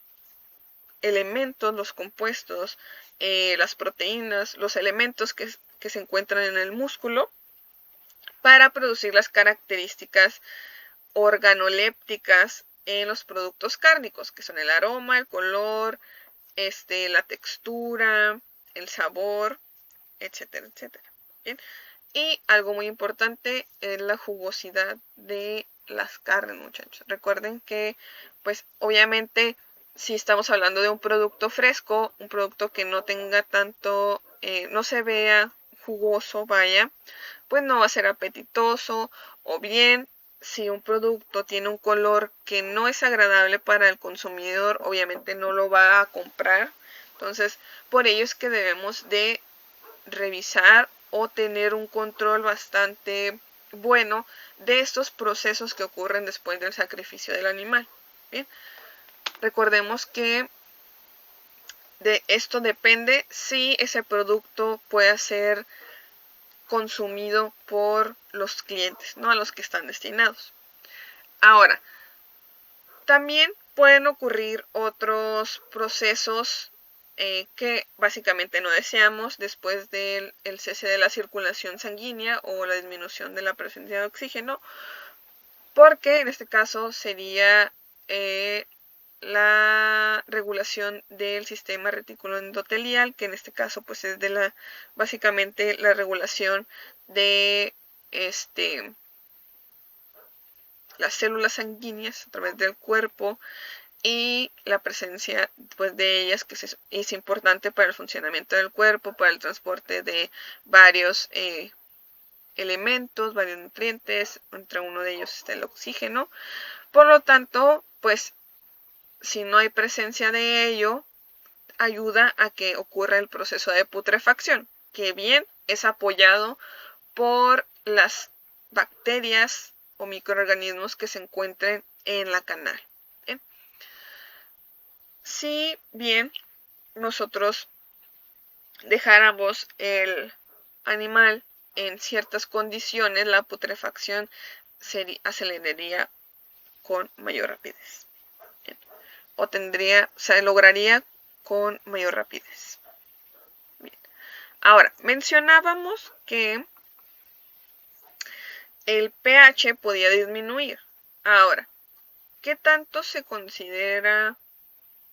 elementos, los compuestos, las proteínas, los elementos que se encuentran en el músculo para producir las características organolépticas en los productos cárnicos, que son el aroma, el color, la textura, el sabor, etcétera, etcétera. Bien. Y algo muy importante es la jugosidad de las carnes, muchachos. Recuerden que, pues, obviamente, si estamos hablando de un producto fresco, un producto que no tenga tanto, no se vea jugoso, vaya, pues no va a ser apetitoso, o bien, si un producto tiene un color que no es agradable para el consumidor, obviamente no lo va a comprar. Entonces, por ello es que debemos de revisar o tener un control bastante bueno de estos procesos que ocurren después del sacrificio del animal. Bien, recordemos que de esto depende si ese producto puede ser consumido por los clientes, no a los que están destinados. Ahora, También pueden ocurrir otros procesos que básicamente no deseamos después del cese de la circulación sanguínea o la disminución de la presencia de oxígeno, porque en este caso sería la regulación del sistema retículo endotelial, que en este caso pues es de básicamente la regulación de las células sanguíneas a través del cuerpo y la presencia pues, de ellas, que es importante para el funcionamiento del cuerpo, para el transporte de varios elementos, varios nutrientes, entre uno de ellos está el oxígeno. Por lo tanto, pues si no hay presencia de ello, ayuda a que ocurra el proceso de putrefacción, que bien es apoyado por las bacterias o microorganismos que se encuentren en la canal. ¿Bien? Si bien nosotros dejáramos el animal en ciertas condiciones, la putrefacción aceleraría con mayor rapidez. ¿Bien? O se lograría con mayor rapidez. Bien. Ahora, mencionábamos que el pH podía disminuir. Ahora, ¿qué tanto se considera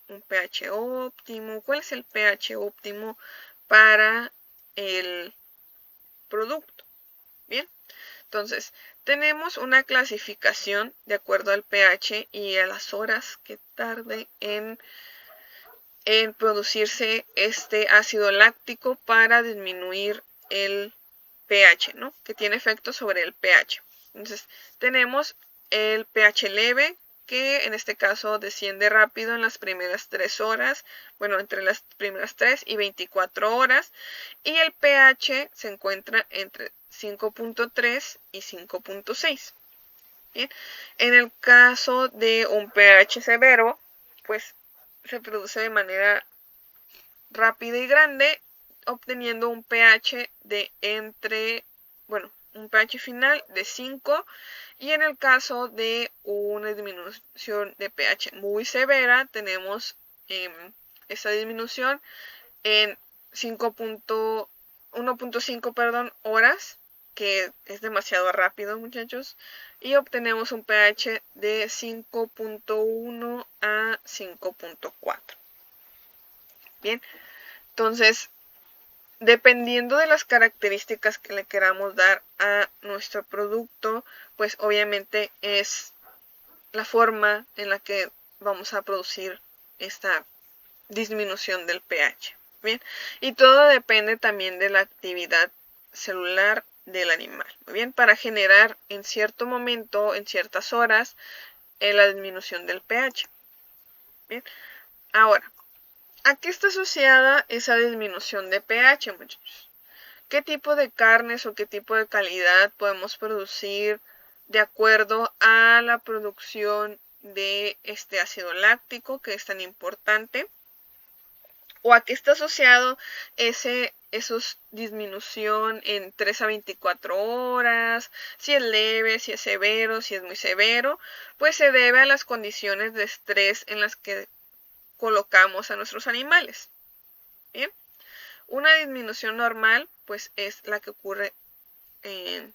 un pH óptimo? ¿Cuál es el pH óptimo para el producto? Bien, entonces tenemos una clasificación de acuerdo al pH y a las horas que tarde en producirse este ácido láctico para disminuir el pH, ¿no? Que tiene efecto sobre el pH. Entonces, tenemos el pH leve, que en este caso desciende rápido en las primeras 3 horas, bueno, entre las primeras 3 y 24 horas, y el pH se encuentra entre 5.3 y 5.6. Bien, en el caso de un pH severo, pues se produce de manera rápida y grande, obteniendo un pH de un pH final de 5, y en el caso de una disminución de pH muy severa, tenemos esta disminución en 1.5 horas, que es demasiado rápido, muchachos, y obtenemos un pH de 5.1 a 5.4. Bien, entonces, dependiendo de las características que le queramos dar a nuestro producto, pues obviamente es la forma en la que vamos a producir esta disminución del pH. Bien, y todo depende también de la actividad celular del animal. Muy bien, para generar en cierto momento, en ciertas horas, la disminución del pH. Bien, ahora, ¿a qué está asociada esa disminución de pH, muchachos? ¿Qué tipo de carnes o qué tipo de calidad podemos producir de acuerdo a la producción de este ácido láctico, que es tan importante? ¿O a qué está asociado esos disminución en 3 a 24 horas? Si es leve, si es severo, si es muy severo, pues se debe a las condiciones de estrés en las que colocamos a nuestros animales. Bien, una disminución normal pues es la que ocurre en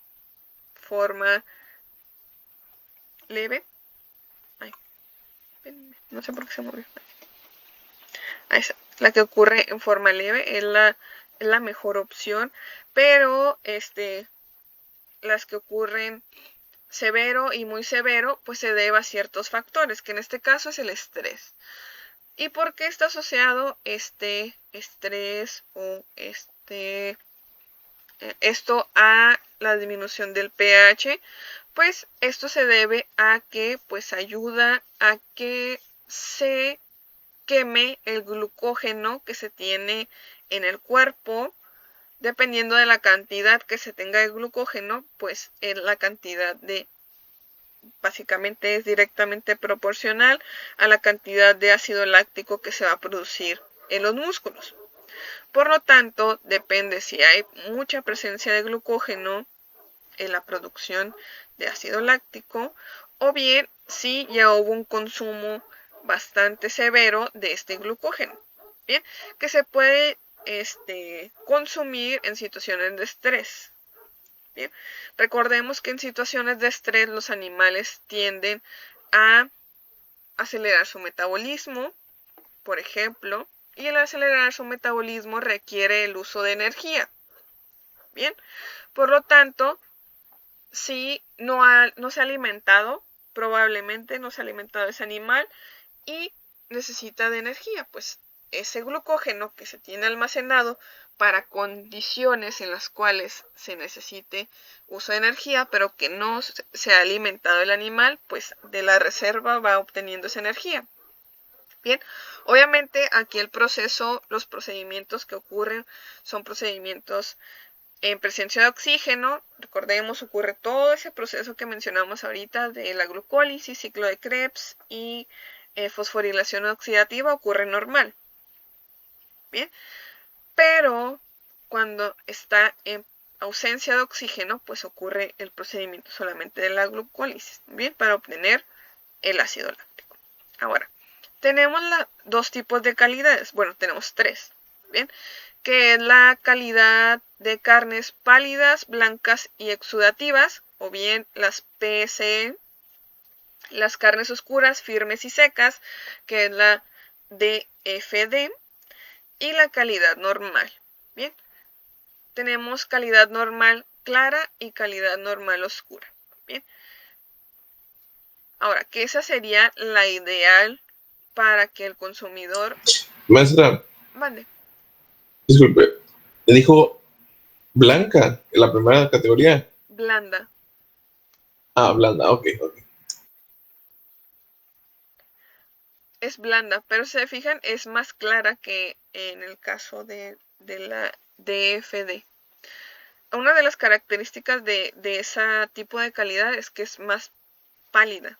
forma leve. Ay, no sé por qué se movió. La que ocurre en forma leve es la mejor opción, pero las que ocurren severo y muy severo pues se debe a ciertos factores, que en este caso es el estrés. ¿Y por qué está asociado este estrés o esto a la disminución del pH? Pues esto se debe a que pues ayuda a que se queme el glucógeno que se tiene en el cuerpo. Dependiendo de la cantidad que se tenga de glucógeno, pues la cantidad básicamente es directamente proporcional a la cantidad de ácido láctico que se va a producir en los músculos. Por lo tanto, depende si hay mucha presencia de glucógeno en la producción de ácido láctico o bien si ya hubo un consumo bastante severo de este glucógeno, bien, que se puede consumir en situaciones de estrés. Bien, recordemos que en situaciones de estrés los animales tienden a acelerar su metabolismo, por ejemplo, y el acelerar su metabolismo requiere el uso de energía. Bien, por lo tanto, si no se ha alimentado, probablemente no se ha alimentado ese animal y necesita de energía, pues ese glucógeno que se tiene almacenado para condiciones en las cuales se necesite uso de energía, pero que no se ha alimentado el animal, pues de la reserva va obteniendo esa energía. Bien, obviamente aquí los procedimientos que ocurren son procedimientos en presencia de oxígeno. Recordemos, ocurre todo ese proceso que mencionamos ahorita de la glucólisis, ciclo de Krebs y fosforilación oxidativa ocurre normal. Bien, pero cuando está en ausencia de oxígeno, pues ocurre el procedimiento solamente de la glucólisis, bien, para obtener el ácido láctico. Ahora, tenemos dos tipos de calidades, bueno, tenemos tres, bien, que es la calidad de carnes pálidas, blancas y exudativas, o bien las PSE, las carnes oscuras, firmes y secas, que es la DFD, y la calidad normal. Bien, tenemos calidad normal clara y calidad normal oscura. Bien, ahora, que esa sería la ideal para que el consumidor... Maestra, Vale. disculpe, le dijo blanca, en la primera categoría. Blanda. Ah, blanda, ok. Es blanda, pero si se fijan, es más clara que en el caso de la DFD. Una de las características de ese tipo de calidad es que es más pálida.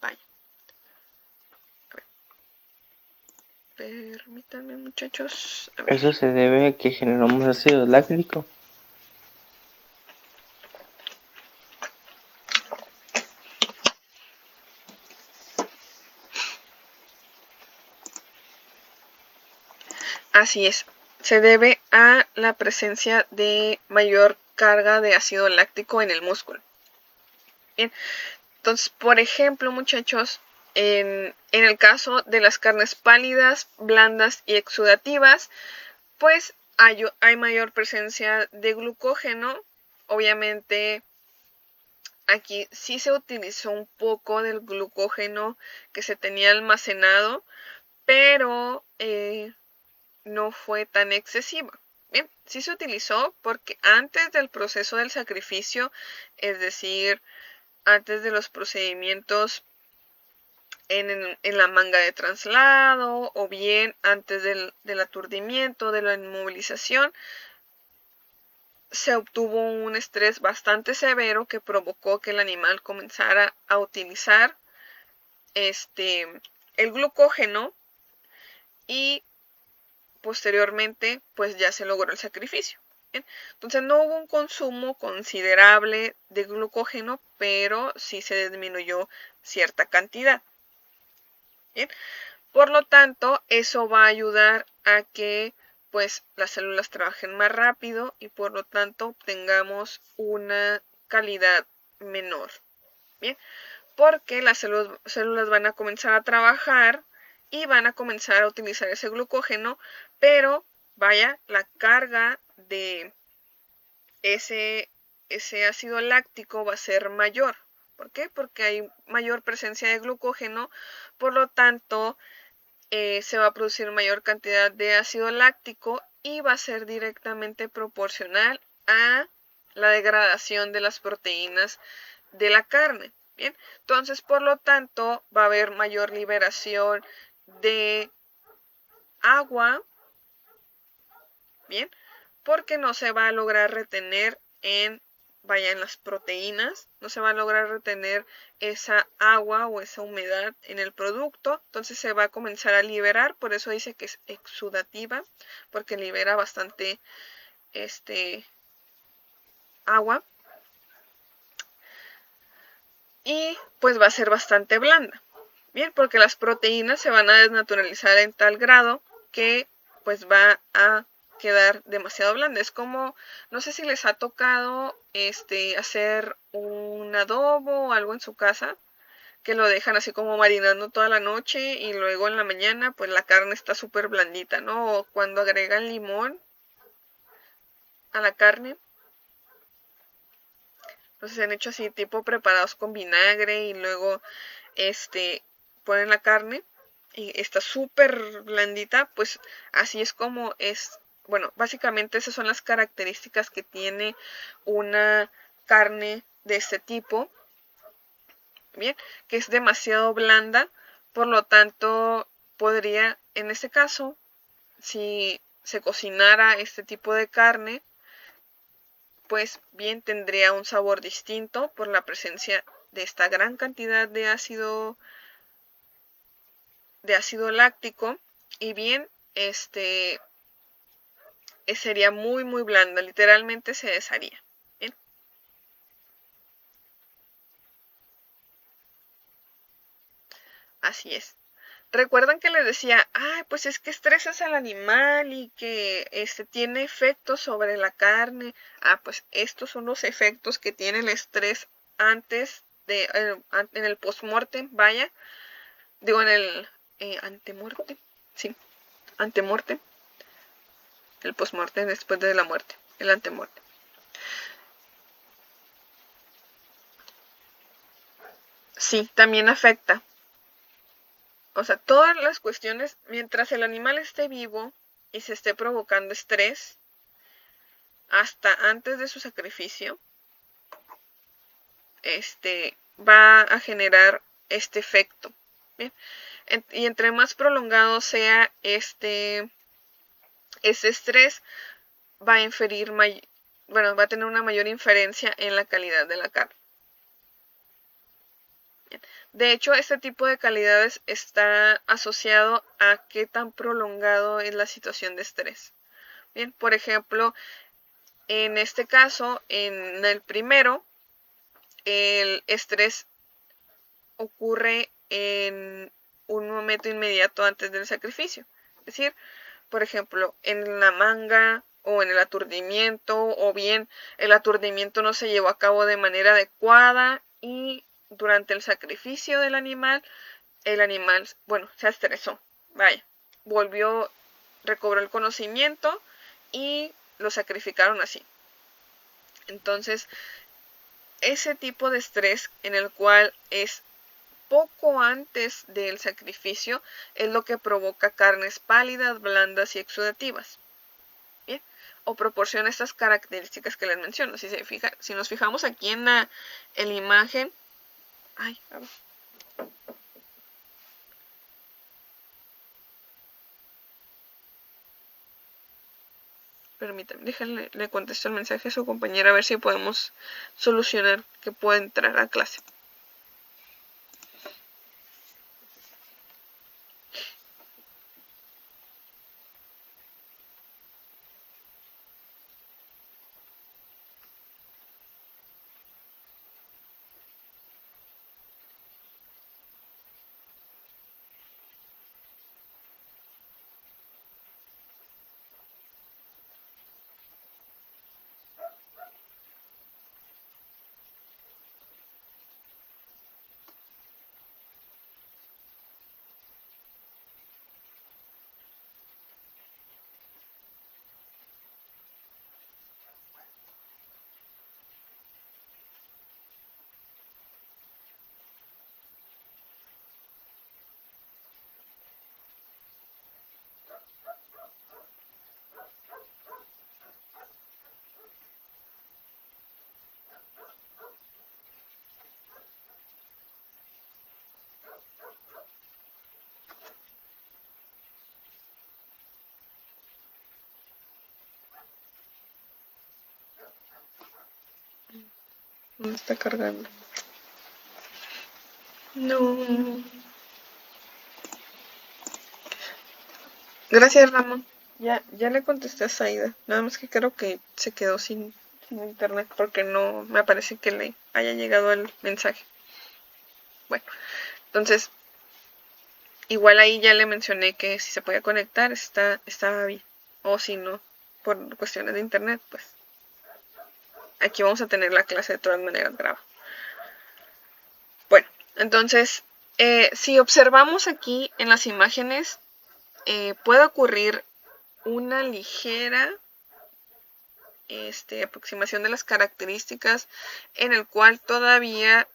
Vaya. Permítanme, muchachos. A ver. Eso se debe a que generamos ácido láctico. Así es. Se debe a la presencia de mayor carga de ácido láctico en el músculo. Bien. Entonces, por ejemplo, muchachos, en el caso de las carnes pálidas, blandas y exudativas, pues hay mayor presencia de glucógeno. Obviamente, aquí sí se utilizó un poco del glucógeno que se tenía almacenado, pero no fue tan excesivo. Bien, sí se utilizó porque antes del proceso del sacrificio, es decir, antes de los procedimientos en la manga de traslado o bien antes del aturdimiento, de la inmovilización, se obtuvo un estrés bastante severo que provocó que el animal comenzara a utilizar el glucógeno y posteriormente pues ya se logró el sacrificio. Bien, entonces no hubo un consumo considerable de glucógeno, pero sí se disminuyó cierta cantidad. Bien, por lo tanto, eso va a ayudar a que pues las células trabajen más rápido y por lo tanto obtengamos una calidad menor. Bien, porque las células van a comenzar a trabajar y van a comenzar a utilizar ese glucógeno, pero vaya, la carga de ese ácido láctico va a ser mayor. ¿Por qué? Porque hay mayor presencia de glucógeno, por lo tanto se va a producir mayor cantidad de ácido láctico y va a ser directamente proporcional a la degradación de las proteínas de la carne. Bien, entonces por lo tanto va a haber mayor liberación de agua, bien, porque no se va a lograr retener en las proteínas, no se va a lograr retener esa agua o esa humedad en el producto, entonces se va a comenzar a liberar, por eso dice que es exudativa, porque libera bastante agua. y pues va a ser bastante blanda. Bien, porque las proteínas se van a desnaturalizar en tal grado que pues va a quedar demasiado blanda. Es como, no sé si les ha tocado hacer un adobo o algo en su casa, que lo dejan así como marinando toda la noche y luego en la mañana pues la carne está súper blandita, ¿no? O cuando agregan limón a la carne, entonces se han hecho así tipo preparados con vinagre y luego ponen la carne y está súper blandita, pues así es como es. Bueno, básicamente esas son las características que tiene una carne de este tipo, bien, que es demasiado blanda, por lo tanto podría, en este caso, si se cocinara este tipo de carne, pues bien tendría un sabor distinto por la presencia de esta gran cantidad de ácido láctico, y bien sería muy muy blanda, literalmente se desharía. Bien, así es. Recuerdan que les decía, pues es que estresas al animal y que tiene efectos sobre la carne. Pues estos son los efectos que tiene el estrés antes de, en el postmortem, vaya, digo en el antemortem, sí, antemortem, el postmortem después de la muerte, el antemortem. Sí, también afecta. O sea, todas las cuestiones, mientras el animal esté vivo y se esté provocando estrés, hasta antes de su sacrificio, va a generar este efecto. Bien. Y entre más prolongado sea ese estrés, va a inferir va a tener una mayor inferencia en la calidad de la carne. Bien. De hecho, este tipo de calidades está asociado a qué tan prolongado es la situación de estrés. Bien, por ejemplo, en este caso, en el primero, el estrés ocurre en un momento inmediato antes del sacrificio. Es decir, por ejemplo, en la manga o en el aturdimiento, o bien el aturdimiento no se llevó a cabo de manera adecuada y durante el sacrificio del animal, el animal, se estresó, vaya, recobró el conocimiento y lo sacrificaron así. Entonces, ese tipo de estrés en el cual es poco antes del sacrificio es lo que provoca carnes pálidas, blandas y exudativas. Bien, o proporciona estas características que les menciono. Si nos fijamos aquí en la imagen, a ver. Permítanme, déjenle, le contesto el mensaje a su compañera a ver si podemos solucionar que pueda entrar a clase. No está cargando. No. Gracias, Ramón. Ya le contesté a Saida. Nada más que creo que se quedó sin internet porque no me parece que le haya llegado el mensaje. Bueno, entonces, igual ahí ya le mencioné que si se podía conectar, estaba bien. O si no, por cuestiones de internet, pues aquí vamos a tener la clase de todas maneras grabada. Bueno, entonces, si observamos aquí en las imágenes, puede ocurrir una ligera aproximación de las características, en el cual todavía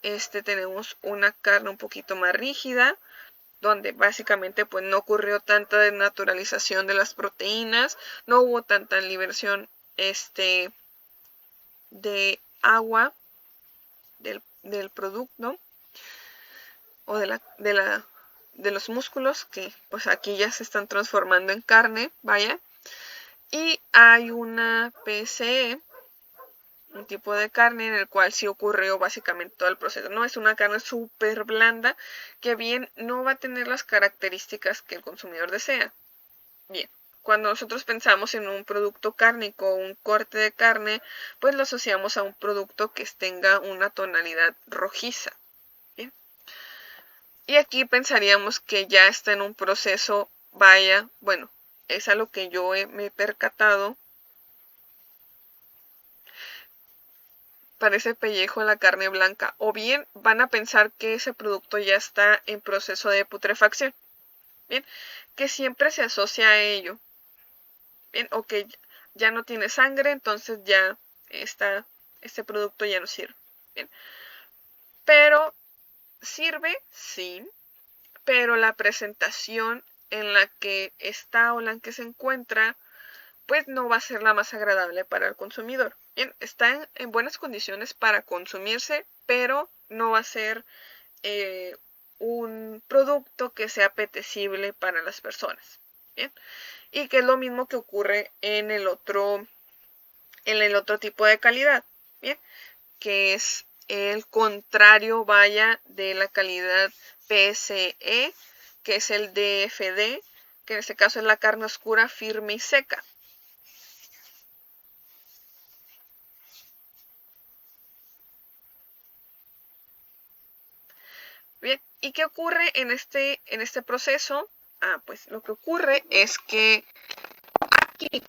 tenemos una carne un poquito más rígida, donde básicamente pues no ocurrió tanta desnaturalización de las proteínas, no hubo tanta liberación de agua del producto o de los músculos, que pues aquí ya se están transformando en carne, vaya. Y hay una PCE, un tipo de carne en el cual sí ocurrió básicamente todo el proceso. No es una carne súper blanda que bien no va a tener las características que el consumidor desea. Bien, cuando nosotros pensamos en un producto cárnico o un corte de carne, pues lo asociamos a un producto que tenga una tonalidad rojiza. Bien. Y aquí pensaríamos que ya está en un proceso, vaya, bueno, es a lo que yo me he percatado. Parece pellejo la carne blanca, o bien van a pensar que ese producto ya está en proceso de putrefacción, bien, que siempre se asocia a ello, bien, o que ya no tiene sangre, entonces ya este producto ya no sirve, bien, pero sirve, sí, pero la presentación en la que está o la que se encuentra, pues no va a ser la más agradable para el consumidor. Bien, está en buenas condiciones para consumirse, pero no va a ser un producto que sea apetecible para las personas. Bien, y que es lo mismo que ocurre en el otro tipo de calidad. Bien, que es el contrario, vaya, de la calidad PSE, que es el DFD, que en este caso es la carne oscura, firme y seca. Bien, ¿y qué ocurre en este proceso? Pues lo que ocurre es que aquí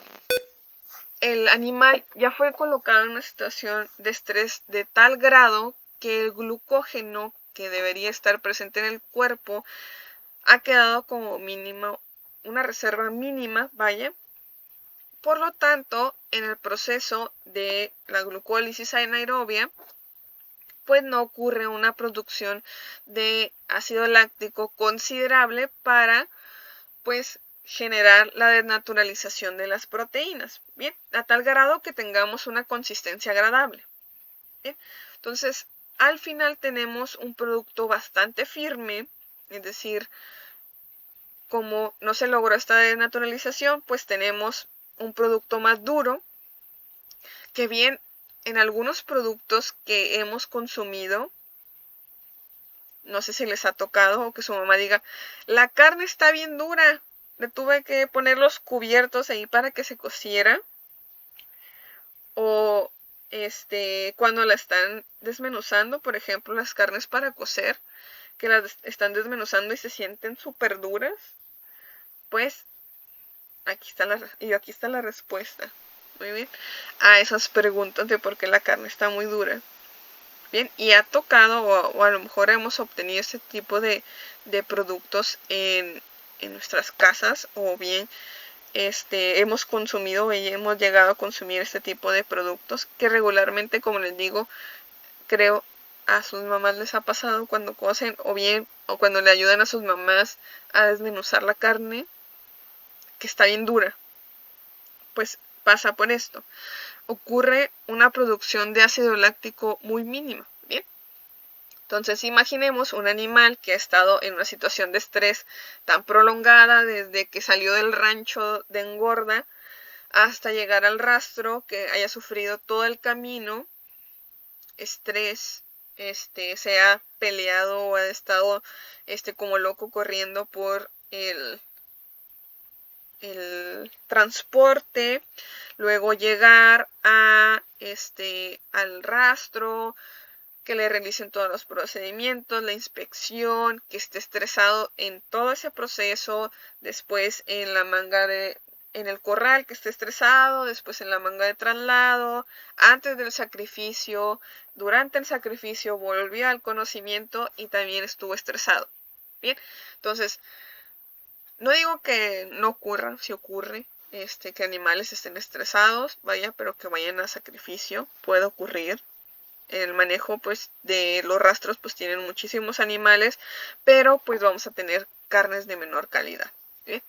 el animal ya fue colocado en una situación de estrés de tal grado que el glucógeno que debería estar presente en el cuerpo ha quedado como mínimo, una reserva mínima, vaya. Por lo tanto, en el proceso de la glucólisis anaerobia, pues no ocurre una producción de ácido láctico considerable para, pues, generar la desnaturalización de las proteínas, bien, a tal grado que tengamos una consistencia agradable. Bien, entonces, al final tenemos un producto bastante firme, es decir, como no se logró esta desnaturalización, pues tenemos un producto más duro, que bien en algunos productos que hemos consumido, no sé si les ha tocado o que su mamá diga, la carne está bien dura, le tuve que poner los cubiertos ahí para que se cociera. O cuando la están desmenuzando, por ejemplo, las carnes para cocer, que las están desmenuzando y se sienten súper duras, pues aquí está la respuesta. Muy bien. A esas preguntas de por qué la carne está muy dura. Bien, y ha tocado, o a lo mejor hemos obtenido este tipo de productos en nuestras casas, o bien hemos consumido y hemos llegado a consumir este tipo de productos que regularmente, como les digo, creo a sus mamás les ha pasado cuando cocen, o bien o cuando le ayudan a sus mamás a desmenuzar la carne que está bien dura, pues pasa por esto. Ocurre una producción de ácido láctico muy mínima, ¿bien? Entonces imaginemos un animal que ha estado en una situación de estrés tan prolongada desde que salió del rancho de engorda hasta llegar al rastro, que haya sufrido todo el camino, estrés, se ha peleado o ha estado como loco corriendo por el transporte, luego llegar a al rastro, que le realicen todos los procedimientos, la inspección, que esté estresado en todo ese proceso, después en la manga en el corral que esté estresado, después en la manga de traslado, antes del sacrificio, durante el sacrificio volvió al conocimiento y también estuvo estresado. Bien, entonces, no digo que no ocurra, si ocurre, que animales estén estresados, vaya, pero que vayan a sacrificio, puede ocurrir. El manejo pues de los rastros pues tienen muchísimos animales, pero pues vamos a tener carnes de menor calidad, ¿sí?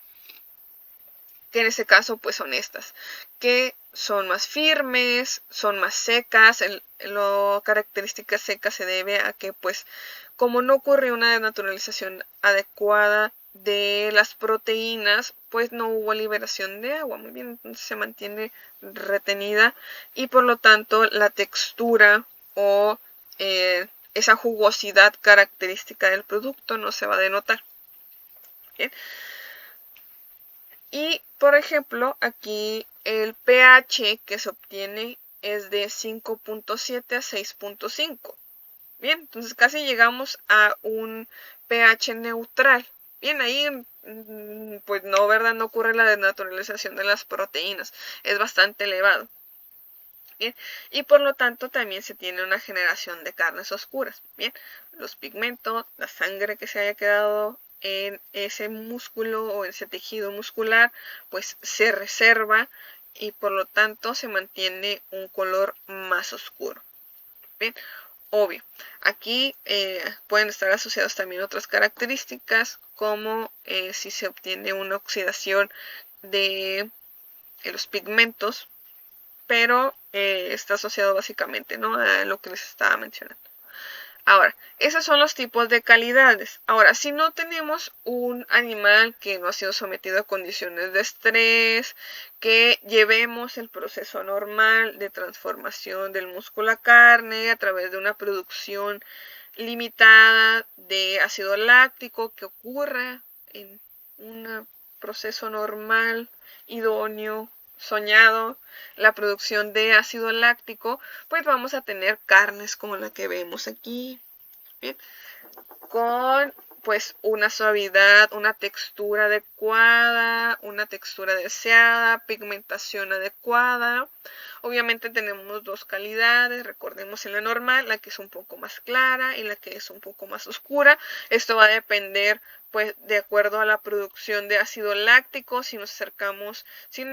Que en ese caso pues son estas, que son más firmes, son más secas. La característica seca se debe a que pues como no ocurrió una desnaturalización adecuada de las proteínas, pues no hubo liberación de agua, muy bien, entonces se mantiene retenida y por lo tanto la textura o esa jugosidad característica del producto no se va a denotar. ¿Bien? Y por ejemplo, aquí el pH que se obtiene es de 5.7 a 6.5. Bien, entonces casi llegamos a un pH neutral. Bien, ahí pues no, ¿verdad? No ocurre la desnaturalización de las proteínas. Es bastante elevado. Bien, y por lo tanto también se tiene una generación de carnes oscuras. Bien, los pigmentos, la sangre que se haya quedado en ese músculo o ese tejido muscular, pues se reserva y por lo tanto se mantiene un color más oscuro. Bien, obvio, aquí pueden estar asociados también otras características como si se obtiene una oxidación de los pigmentos, pero está asociado básicamente, ¿no?, a lo que les estaba mencionando. Ahora, esos son los tipos de calidades. Ahora, si no tenemos un animal que no ha sido sometido a condiciones de estrés, que llevemos el proceso normal de transformación del músculo a carne a través de una producción limitada de ácido láctico que ocurra en un proceso normal, idóneo, soñado, la producción de ácido láctico, pues vamos a tener carnes como la que vemos aquí, ¿bien?, con pues una suavidad, una textura adecuada, una textura deseada, pigmentación adecuada. Obviamente tenemos dos calidades, recordemos en la normal, la que es un poco más clara y la que es un poco más oscura. Esto va a depender pues de acuerdo a la producción de ácido láctico. Si nos acercamos, si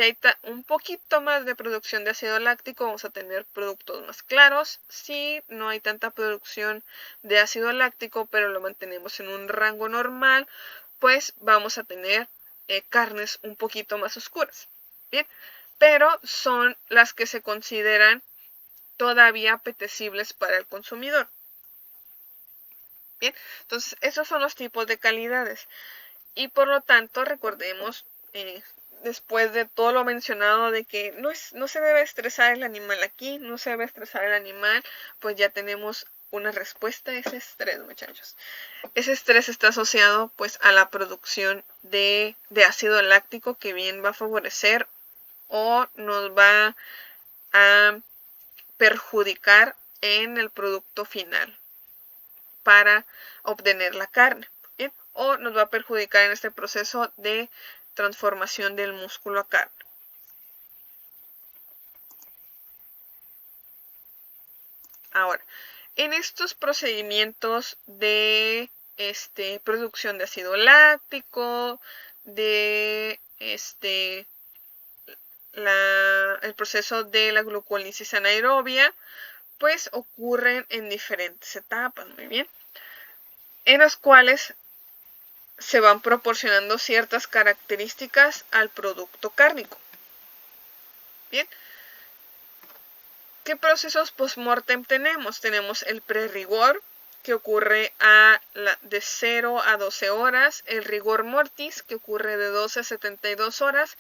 hay un poquito más de producción de ácido láctico, vamos a tener productos más claros. Si no hay tanta producción de ácido láctico, pero lo mantenemos en un rango normal, pues vamos a tener carnes un poquito más oscuras. Bien, pero son las que se consideran todavía apetecibles para el consumidor. Bien, entonces esos son los tipos de calidades y por lo tanto recordemos, después de todo lo mencionado de que no se debe estresar el animal aquí, no se debe estresar el animal, pues ya tenemos una respuesta a ese estrés, muchachos. Ese estrés está asociado pues a la producción de ácido láctico, que bien va a favorecer o nos va a perjudicar en el producto final para obtener la carne, ¿bien?, o nos va a perjudicar en este proceso de transformación del músculo a carne. Ahora, en estos procedimientos de producción de ácido láctico, de el proceso de la glucólisis anaerobia, pues ocurren en diferentes etapas, muy bien, en las cuales se van proporcionando ciertas características al producto cárnico. Bien, ¿qué procesos post-mortem tenemos? Tenemos el prerigor, que ocurre de 0 a 12 horas, el rigor mortis, que ocurre de 12 a 72 horas,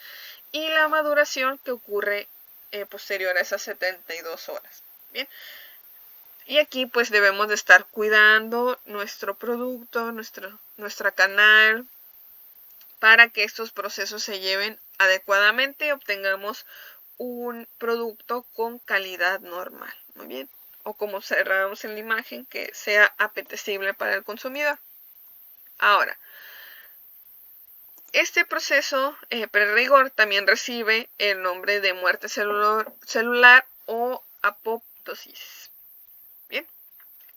y la maduración, que ocurre posterior a esas 72 horas. Bien, y aquí pues debemos de estar cuidando nuestro producto, nuestra canal, para que estos procesos se lleven adecuadamente y obtengamos un producto con calidad normal. Muy bien, o como observamos en la imagen, que sea apetecible para el consumidor. Ahora, este proceso prerrigor también recibe el nombre de muerte celular o apoptosis. Bien,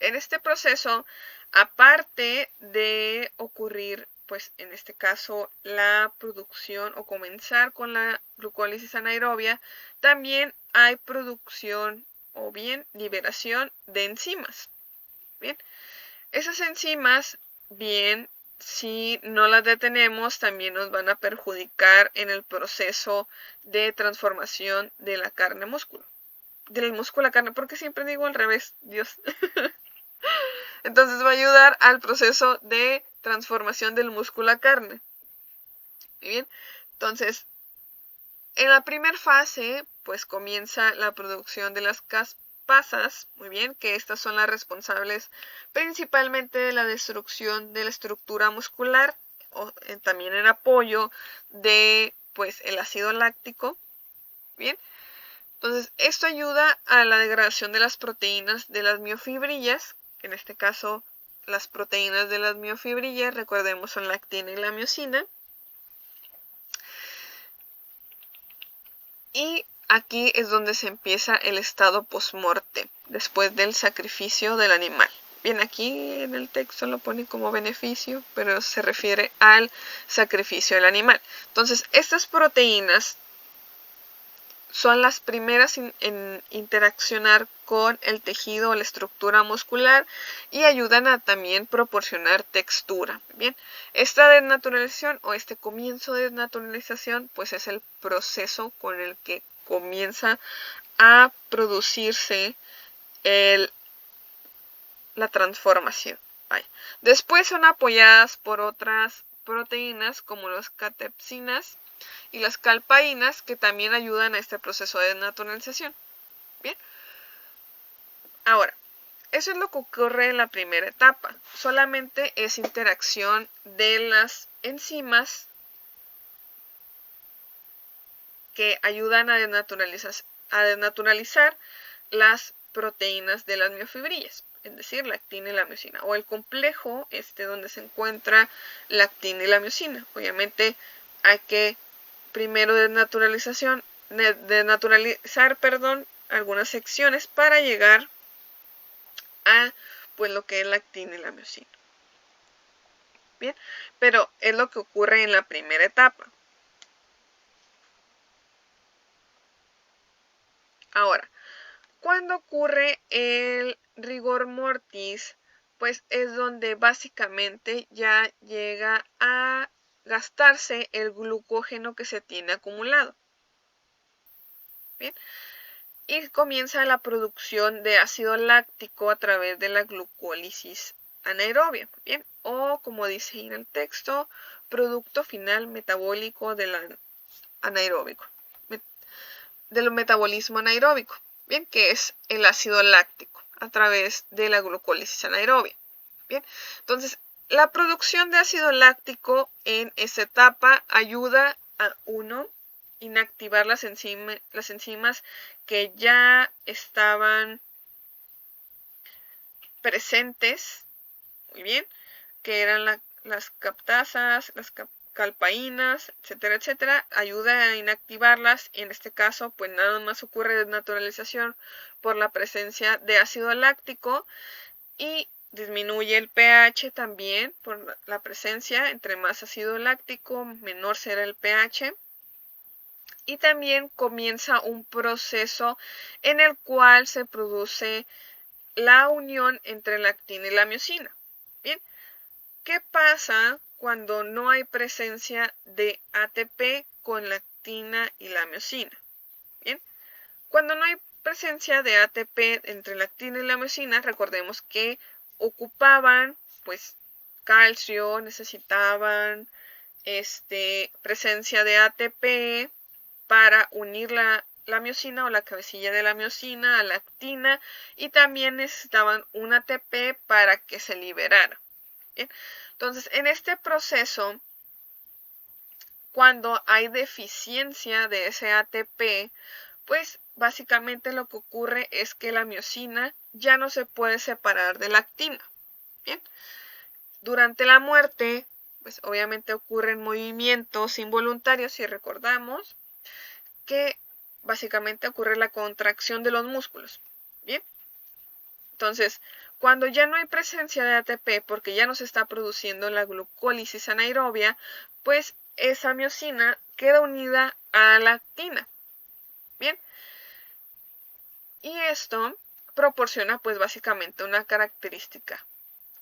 en este proceso, aparte de ocurrir, pues en este caso, la producción o comenzar con la glucólisis anaerobia, también hay producción o bien liberación de enzimas. Bien, esas enzimas, bien, si no las detenemos, también nos van a perjudicar en el proceso de transformación de la carne a músculo. Del músculo a carne, porque siempre digo al revés, Dios. Entonces va a ayudar al proceso de transformación del músculo a carne. Bien, entonces en la primera fase, pues comienza la producción de las caspasas, muy bien, que estas son las responsables principalmente de la destrucción de la estructura muscular, o también en apoyo de, pues, el ácido láctico, bien. Entonces, esto ayuda a la degradación de las proteínas de las miofibrillas, que en este caso, las proteínas de las miofibrillas, recordemos, son la actina y la miosina. Y aquí es donde se empieza el estado post-mortem, después del sacrificio del animal. Bien, aquí en el texto lo pone como beneficio, pero se refiere al sacrificio del animal. Entonces, estas proteínas son las primeras en interaccionar con el tejido o la estructura muscular y ayudan a también proporcionar textura. Bien, esta desnaturalización o este comienzo de desnaturalización pues es el proceso con el que comienza a producirse la transformación. Después son apoyadas por otras proteínas como las catepsinas y las calpaínas, que también ayudan a este proceso de desnaturalización. Bien. Ahora, eso es lo que ocurre en la primera etapa. Solamente es interacción de las enzimas que ayudan a desnaturalizar las proteínas de las miofibrillas, es decir, la actina y la miosina, o el complejo donde se encuentra la actina y la miosina. Obviamente hay que primero desnaturalizar, algunas secciones para llegar a pues lo que es la actina y la miosina. Bien, pero es lo que ocurre en la primera etapa. Ahora, cuando ocurre el rigor mortis, pues es donde básicamente ya llega a gastarse el glucógeno que se tiene acumulado. Bien, y comienza la producción de ácido láctico a través de la glucólisis anaerobia, bien, o como dice en el texto, producto final metabólico del anaeróbico, del metabolismo anaeróbico, bien, que es el ácido láctico a través de la glucólisis anaerobia. Bien, entonces la producción de ácido láctico en esta etapa ayuda a inactivar las enzimas que ya estaban presentes, muy bien, que eran las captasas, las calpaínas, etcétera, etcétera, ayuda a inactivarlas. En este caso, pues nada más ocurre desnaturalización por la presencia de ácido láctico y disminuye el pH también por la presencia. Entre más ácido láctico, menor será el pH. Y también comienza un proceso en el cual se produce la unión entre la actina y la miosina. Bien, ¿qué pasa cuando no hay presencia de ATP con la actina y la miosina? Bien, cuando no hay presencia de ATP entre la actina y la miosina, recordemos que ocupaban pues calcio, necesitaban presencia de ATP para unir la miosina o la cabecilla de la miosina a la actina, y también necesitaban un ATP para que se liberara. ¿Bien? Entonces, en este proceso, cuando hay deficiencia de ese ATP, pues básicamente lo que ocurre es que la miosina ya no se puede separar de la actina. Bien. Durante la muerte, pues obviamente ocurren movimientos involuntarios, si recordamos, que básicamente ocurre la contracción de los músculos. Bien. Entonces, cuando ya no hay presencia de ATP, porque ya no se está produciendo la glucólisis anaerobia, pues esa miosina queda unida a la actina. Bien. Y esto proporciona pues básicamente una característica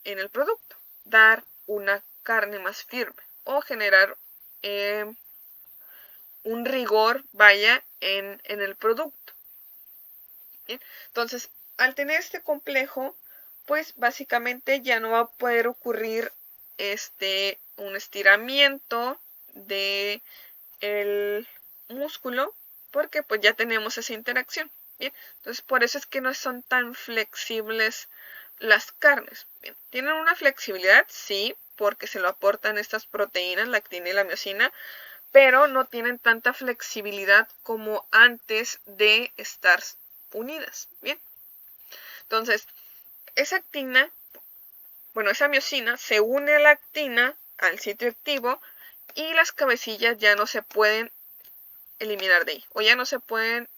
en el producto, dar una carne más firme o generar un rigor, vaya, en el producto. ¿Bien? Entonces, al tener este complejo, pues básicamente ya no va a poder ocurrir un estiramiento de el músculo, porque pues ya tenemos esa interacción. Bien, entonces por eso es que no son tan flexibles las carnes. Bien, tienen una flexibilidad, sí, porque se lo aportan estas proteínas, la actina y la miosina, pero no tienen tanta flexibilidad como antes de estar unidas. Bien, entonces esa actina, bueno, esa miosina se une a la actina, al sitio activo, y las cabecillas ya no se pueden eliminar de ahí, o ya no se pueden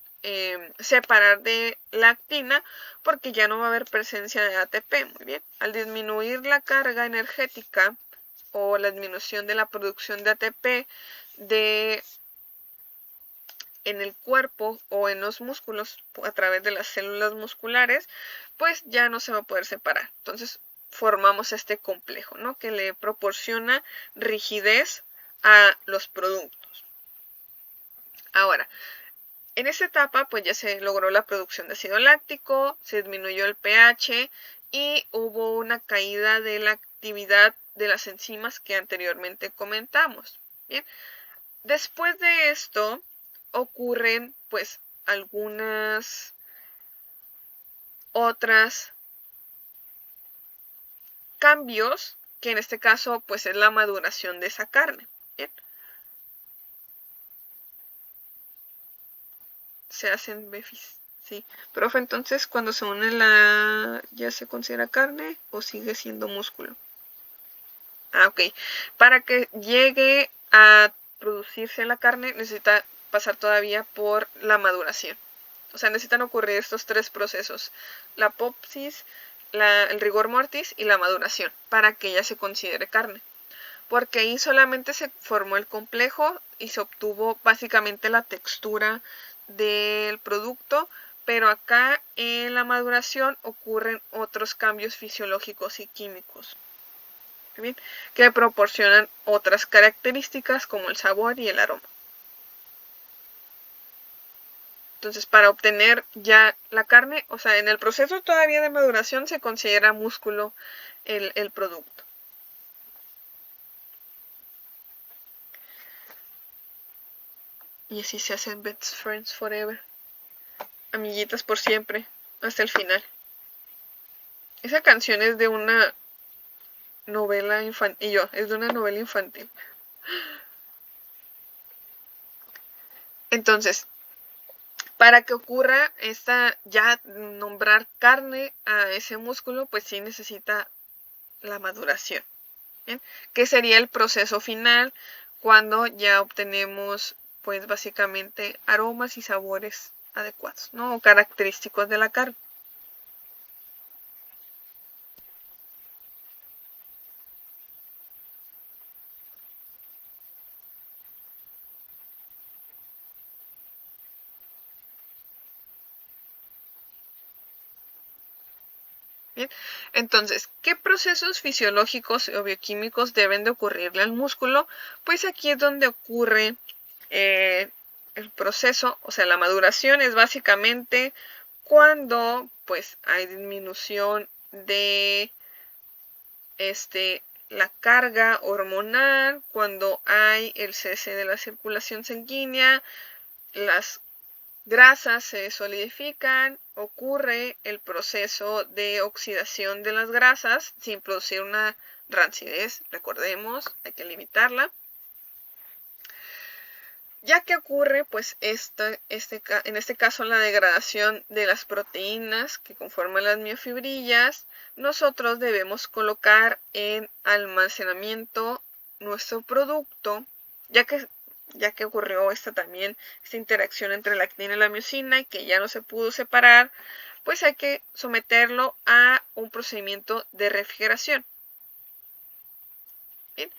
separar de la actina, porque ya no va a haber presencia de ATP. Muy bien, al disminuir la carga energética o la disminución de la producción de ATP en el cuerpo o en los músculos a través de las células musculares, pues ya no se va a poder separar. Entonces formamos este complejo, ¿no?, que le proporciona rigidez a los productos. Ahora, en esta etapa pues ya se logró la producción de ácido láctico, se disminuyó el pH y hubo una caída de la actividad de las enzimas que anteriormente comentamos. Bien, después de esto ocurren pues algunas otras cambios, que en este caso pues es la maduración de esa carne. Bien, se hacen befis. Sí, profe, entonces cuando se une ¿ya se considera carne o sigue siendo músculo? Ah, ok. Para que llegue a producirse la carne necesita pasar todavía por la maduración. O sea, necesitan ocurrir estos tres procesos: la apopsis, el rigor mortis y la maduración, para que ya se considere carne. Porque ahí solamente se formó el complejo y se obtuvo básicamente la textura del producto, pero acá en la maduración ocurren otros cambios fisiológicos y químicos, ¿bien?, que proporcionan otras características como el sabor y el aroma. Entonces, para obtener ya la carne, o sea, en el proceso todavía de maduración se considera músculo el producto. Y así se hacen best friends forever. Amiguitas por siempre, hasta el final. Esa canción es de una novela infantil. Es de una novela infantil. Entonces, para que ocurra ya nombrar carne a ese músculo, pues sí necesita la maduración. ¿Bien? Que sería el proceso final cuando ya obtenemos pues básicamente aromas y sabores adecuados, ¿no?, o característicos de la carne. Bien, entonces, ¿qué procesos fisiológicos o bioquímicos deben de ocurrirle al músculo? Pues aquí es donde ocurre el proceso, o sea, la maduración es básicamente cuando pues hay disminución de la carga hormonal, cuando hay el cese de la circulación sanguínea, las grasas se solidifican, ocurre el proceso de oxidación de las grasas sin producir una rancidez, recordemos, hay que limitarla. ya que ocurre pues en este caso la degradación de las proteínas que conforman las miofibrillas, nosotros debemos colocar en almacenamiento nuestro producto, ya que ocurrió esta interacción entre la actina y la miosina y que ya no se pudo separar, pues hay que someterlo a un procedimiento de refrigeración. Bien.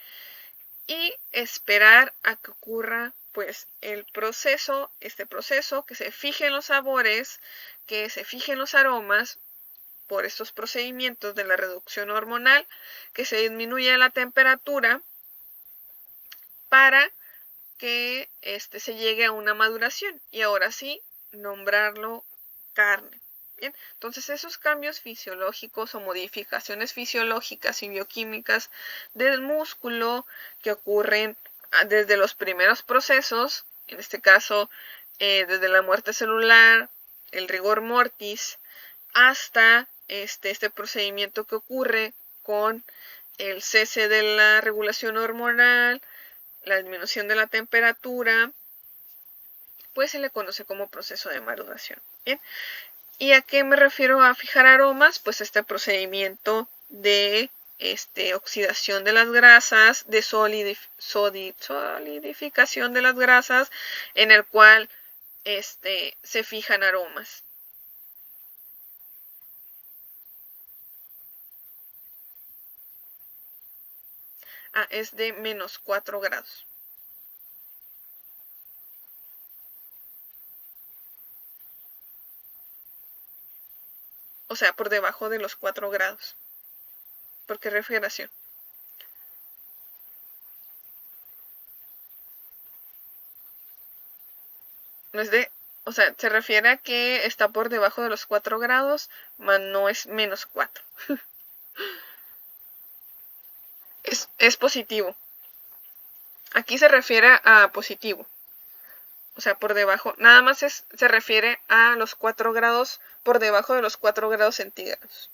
Y esperar a que ocurra pues este proceso, que se fijen los sabores, que se fijen los aromas por estos procedimientos de la reducción hormonal, que se disminuya la temperatura para que se llegue a una maduración y ahora sí nombrarlo carne. Bien, entonces esos cambios fisiológicos o modificaciones fisiológicas y bioquímicas del músculo que ocurren desde los primeros procesos, en este caso desde la muerte celular, el rigor mortis, hasta este procedimiento que ocurre con el cese de la regulación hormonal, la disminución de la temperatura, pues se le conoce como proceso de maduración. Bien. ¿Y a qué me refiero a fijar aromas? Pues este procedimiento de oxidación de las grasas, de solidificación de las grasas, en el cual se fijan aromas. Es de menos 4 grados. O sea, por debajo de los 4 grados. Porque refrigeración. No es o sea, se refiere a que está por debajo de los 4 grados, mas no es menos 4. es positivo. Aquí se refiere a positivo. O sea, por debajo. Nada más se refiere a los 4 grados, por debajo de los 4 grados centígrados.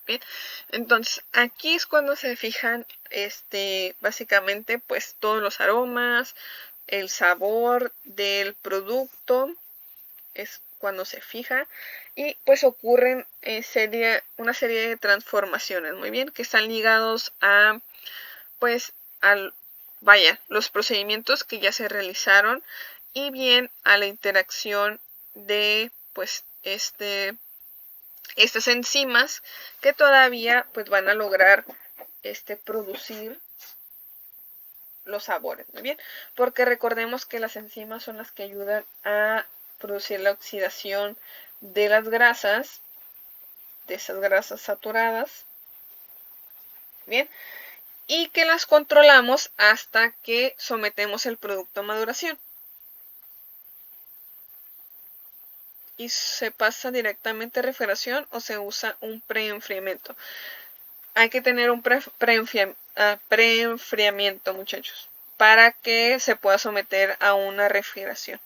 Bien, entonces aquí es cuando se fijan básicamente pues todos los aromas, el sabor del producto, es cuando se fija y pues ocurren una serie de transformaciones, muy bien, que están ligados a pues los procedimientos que ya se realizaron y bien a la interacción de pues estas enzimas que todavía pues van a lograr producir los sabores, muy bien, porque recordemos que las enzimas son las que ayudan a producir la oxidación de las grasas, de esas grasas saturadas, bien, y que las controlamos hasta que sometemos el producto a maduración. Y se pasa directamente a refrigeración o se usa un preenfriamiento. Hay que tener un preenfriamiento, muchachos, para que se pueda someter a una refrigeración.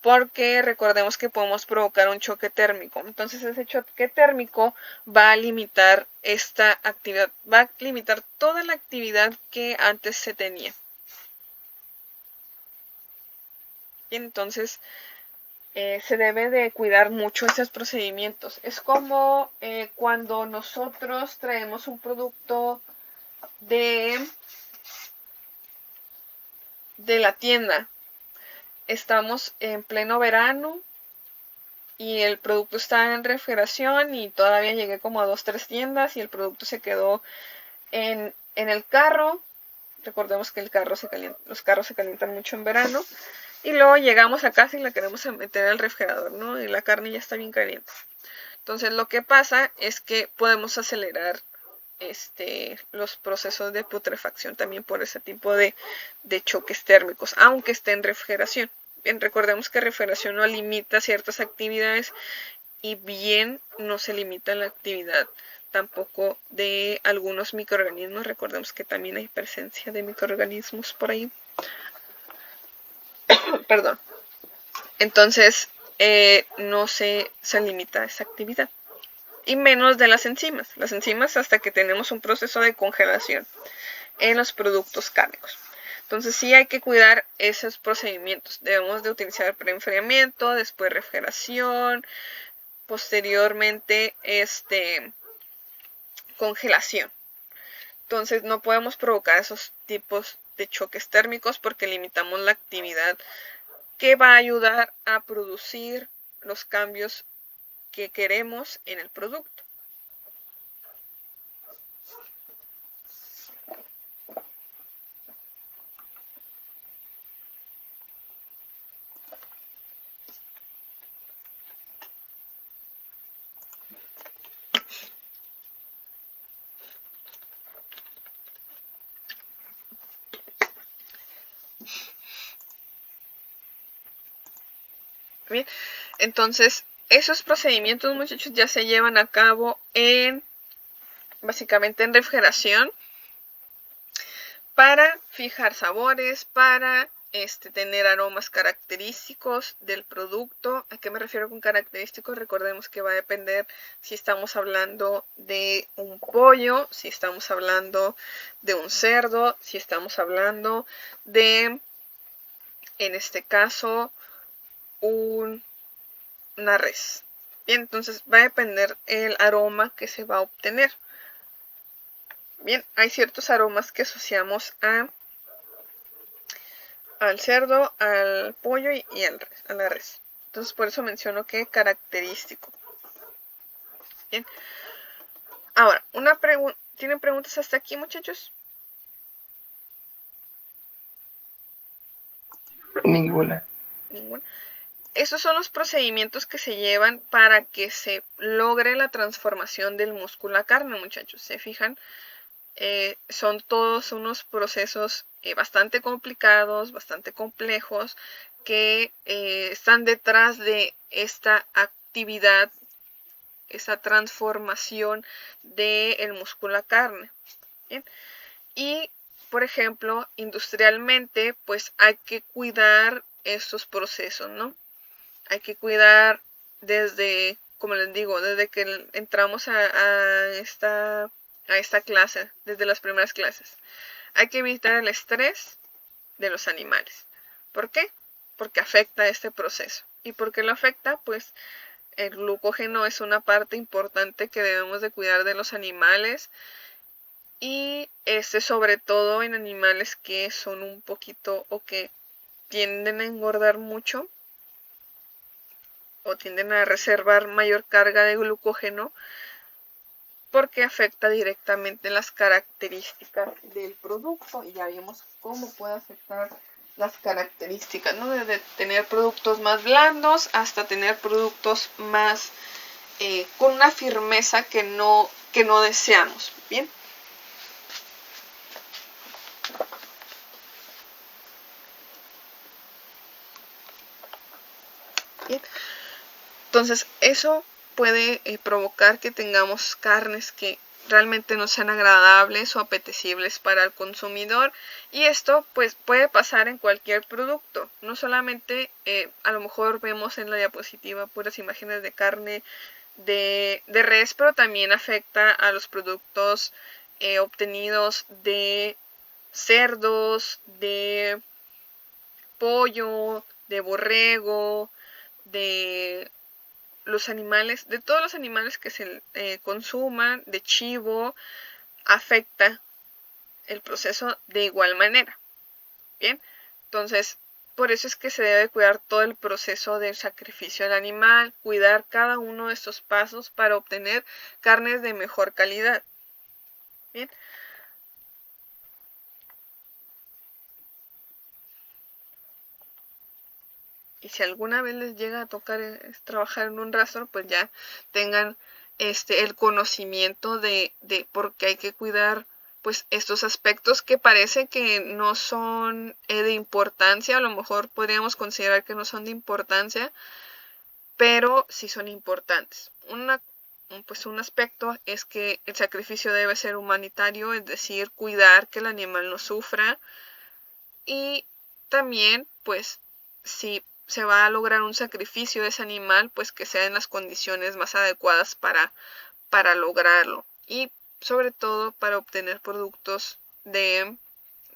Porque recordemos que podemos provocar un choque térmico. Entonces ese choque térmico va a limitar esta actividad, va a limitar toda la actividad que antes se tenía. Y entonces se debe de cuidar mucho esos procedimientos. Es como cuando nosotros traemos un producto de la tienda. Estamos en pleno verano y el producto está en refrigeración y todavía llegué como a 2-3 tiendas y el producto se quedó en el carro. Recordemos que los carros se calientan mucho en verano. Y luego llegamos a casa y la queremos meter al refrigerador, ¿no? Y la carne ya está bien caliente. Entonces lo que pasa es que podemos acelerar los procesos de putrefacción también por ese tipo de choques térmicos, aunque esté en refrigeración. Bien, recordemos que refrigeración no limita ciertas actividades y bien no se limita la actividad tampoco de algunos microorganismos. Recordemos que también hay presencia de microorganismos por ahí. Perdón. Entonces, no se limita a esa actividad. Y menos de las enzimas. Las enzimas hasta que tenemos un proceso de congelación en los productos cárnicos. Entonces sí hay que cuidar esos procedimientos. Debemos de utilizar preenfriamiento, después refrigeración, posteriormente congelación. Entonces no podemos provocar esos tipos de choques térmicos porque limitamos la actividad que va a ayudar a producir los cambios que queremos en el producto. Bien, entonces esos procedimientos, muchachos, ya se llevan a cabo básicamente en refrigeración para fijar sabores, para tener aromas característicos del producto. ¿A qué me refiero con característicos? Recordemos que va a depender si estamos hablando de un pollo, si estamos hablando de un cerdo, si estamos hablando de, en este caso, una res. Bien, entonces va a depender el aroma que se va a obtener. Bien, hay ciertos aromas que asociamos al cerdo, al pollo y a la res. Entonces por eso menciono que característico. Bien. Ahora, ¿tienen preguntas hasta aquí, muchachos? Ninguna. Ninguna. Esos son los procedimientos que se llevan para que se logre la transformación del músculo a carne, muchachos. ¿Se fijan? Son todos unos procesos bastante complicados, bastante complejos, que están detrás de esta actividad, esa transformación del músculo a carne. ¿Bien? Y, por ejemplo, industrialmente, pues hay que cuidar estos procesos, ¿no? Hay que cuidar desde, como les digo, desde que entramos a esta clase, desde las primeras clases. Hay que evitar el estrés de los animales. ¿Por qué? Porque afecta este proceso. ¿Y por qué lo afecta? Pues el glucógeno es una parte importante que debemos de cuidar de los animales, y sobre todo en animales que son un poquito o que tienden a engordar mucho o tienden a reservar mayor carga de glucógeno, porque afecta directamente las características del producto. Y ya vimos cómo puede afectar las características, ¿no? Desde tener productos más blandos hasta tener productos más con una firmeza que no deseamos. Bien. Bien. Entonces eso puede provocar que tengamos carnes que realmente no sean agradables o apetecibles para el consumidor, y esto pues puede pasar en cualquier producto. No solamente a lo mejor vemos en la diapositiva puras imágenes de carne de res, pero también afecta a los productos obtenidos de cerdos, de pollo, de borrego, de los animales, de todos los animales que se consuman, de chivo, afecta el proceso de igual manera. Bien, entonces por eso es que se debe cuidar todo el proceso del sacrificio del animal, cuidar cada uno de estos pasos para obtener carnes de mejor calidad. Bien. Y si alguna vez les llega a tocar trabajar en un rastro, pues ya tengan el conocimiento de por qué hay que cuidar pues estos aspectos que parece que no son de importancia. A lo mejor podríamos considerar que no son de importancia, pero sí son importantes. pues un aspecto es que el sacrificio debe ser humanitario, es decir, cuidar que el animal no sufra. Y también, pues, si se va a lograr un sacrificio de ese animal, pues que sea en las condiciones más adecuadas para lograrlo. Y sobre todo para obtener productos de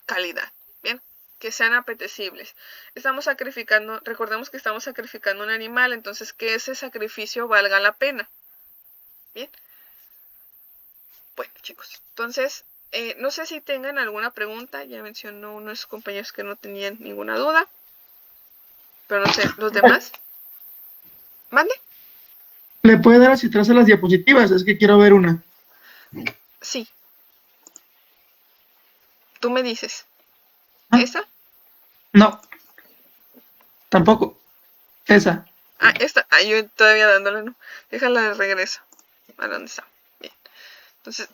calidad, ¿bien? Que sean apetecibles. Estamos sacrificando, recordemos que estamos sacrificando un animal, entonces que ese sacrificio valga la pena. Bien. Bueno, chicos, entonces, no sé si tengan alguna pregunta. Ya mencionó unos compañeros que no tenían ninguna duda. Pero no sé, ¿los demás? ¿Mande? ¿Le puede dar hacia atrás a las diapositivas? Es que quiero ver una. Sí. Tú me dices. Ah. ¿Esa? No. Tampoco. Esa. Ah, esta. Ah, yo todavía dándole, no. Déjala de regreso. ¿A dónde está? Bien. Entonces,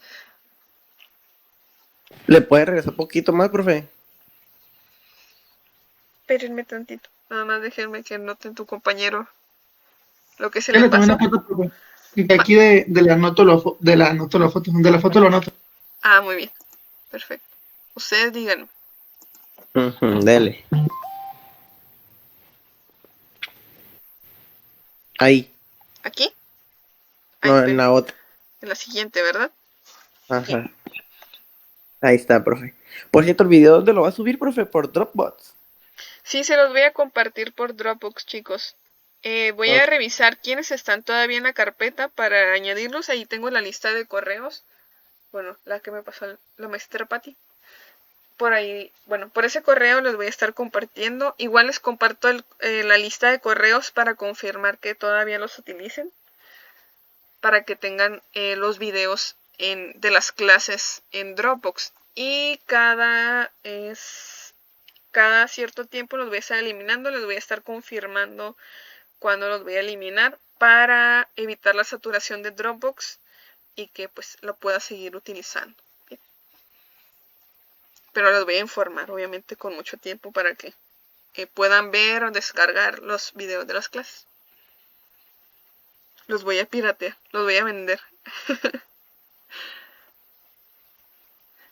¿Le puede regresar poquito más, profe? espérenme tantito. Nada más déjenme que noten tu compañero lo que se Ya le le tomé pasó. una foto, profe. Y de aquí de la anoto la foto, de la foto lo anoto. Ah, muy bien. Perfecto. Ustedes díganme. Dele. Ahí. ¿Aquí? No, Ahí, en la otra. en la siguiente, ¿verdad? Ajá. Ahí está, profe. Por cierto, el video, ¿dónde lo va a subir, profe? Por Dropbox. Sí, se los voy a compartir por Dropbox, chicos. Voy a Ok. revisar quiénes están todavía en la carpeta para añadirlos. Ahí tengo la lista de correos. Bueno, la que me pasó la maestra Patti. Por ahí, bueno, por ese correo les voy a estar compartiendo. Igual les comparto la lista de correos para confirmar que todavía los utilicen. Para que tengan los videos de las clases en Dropbox. Y cada cierto tiempo los voy a estar eliminando, les voy a estar confirmando cuando los voy a eliminar para evitar la saturación de Dropbox y que pues lo pueda seguir utilizando. Bien. Pero les voy a informar, obviamente, con mucho tiempo para que puedan ver o descargar los videos de las clases. Los voy a piratear, los voy a vender.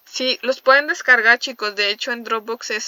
Sí, los pueden descargar, chicos. De hecho, en Dropbox es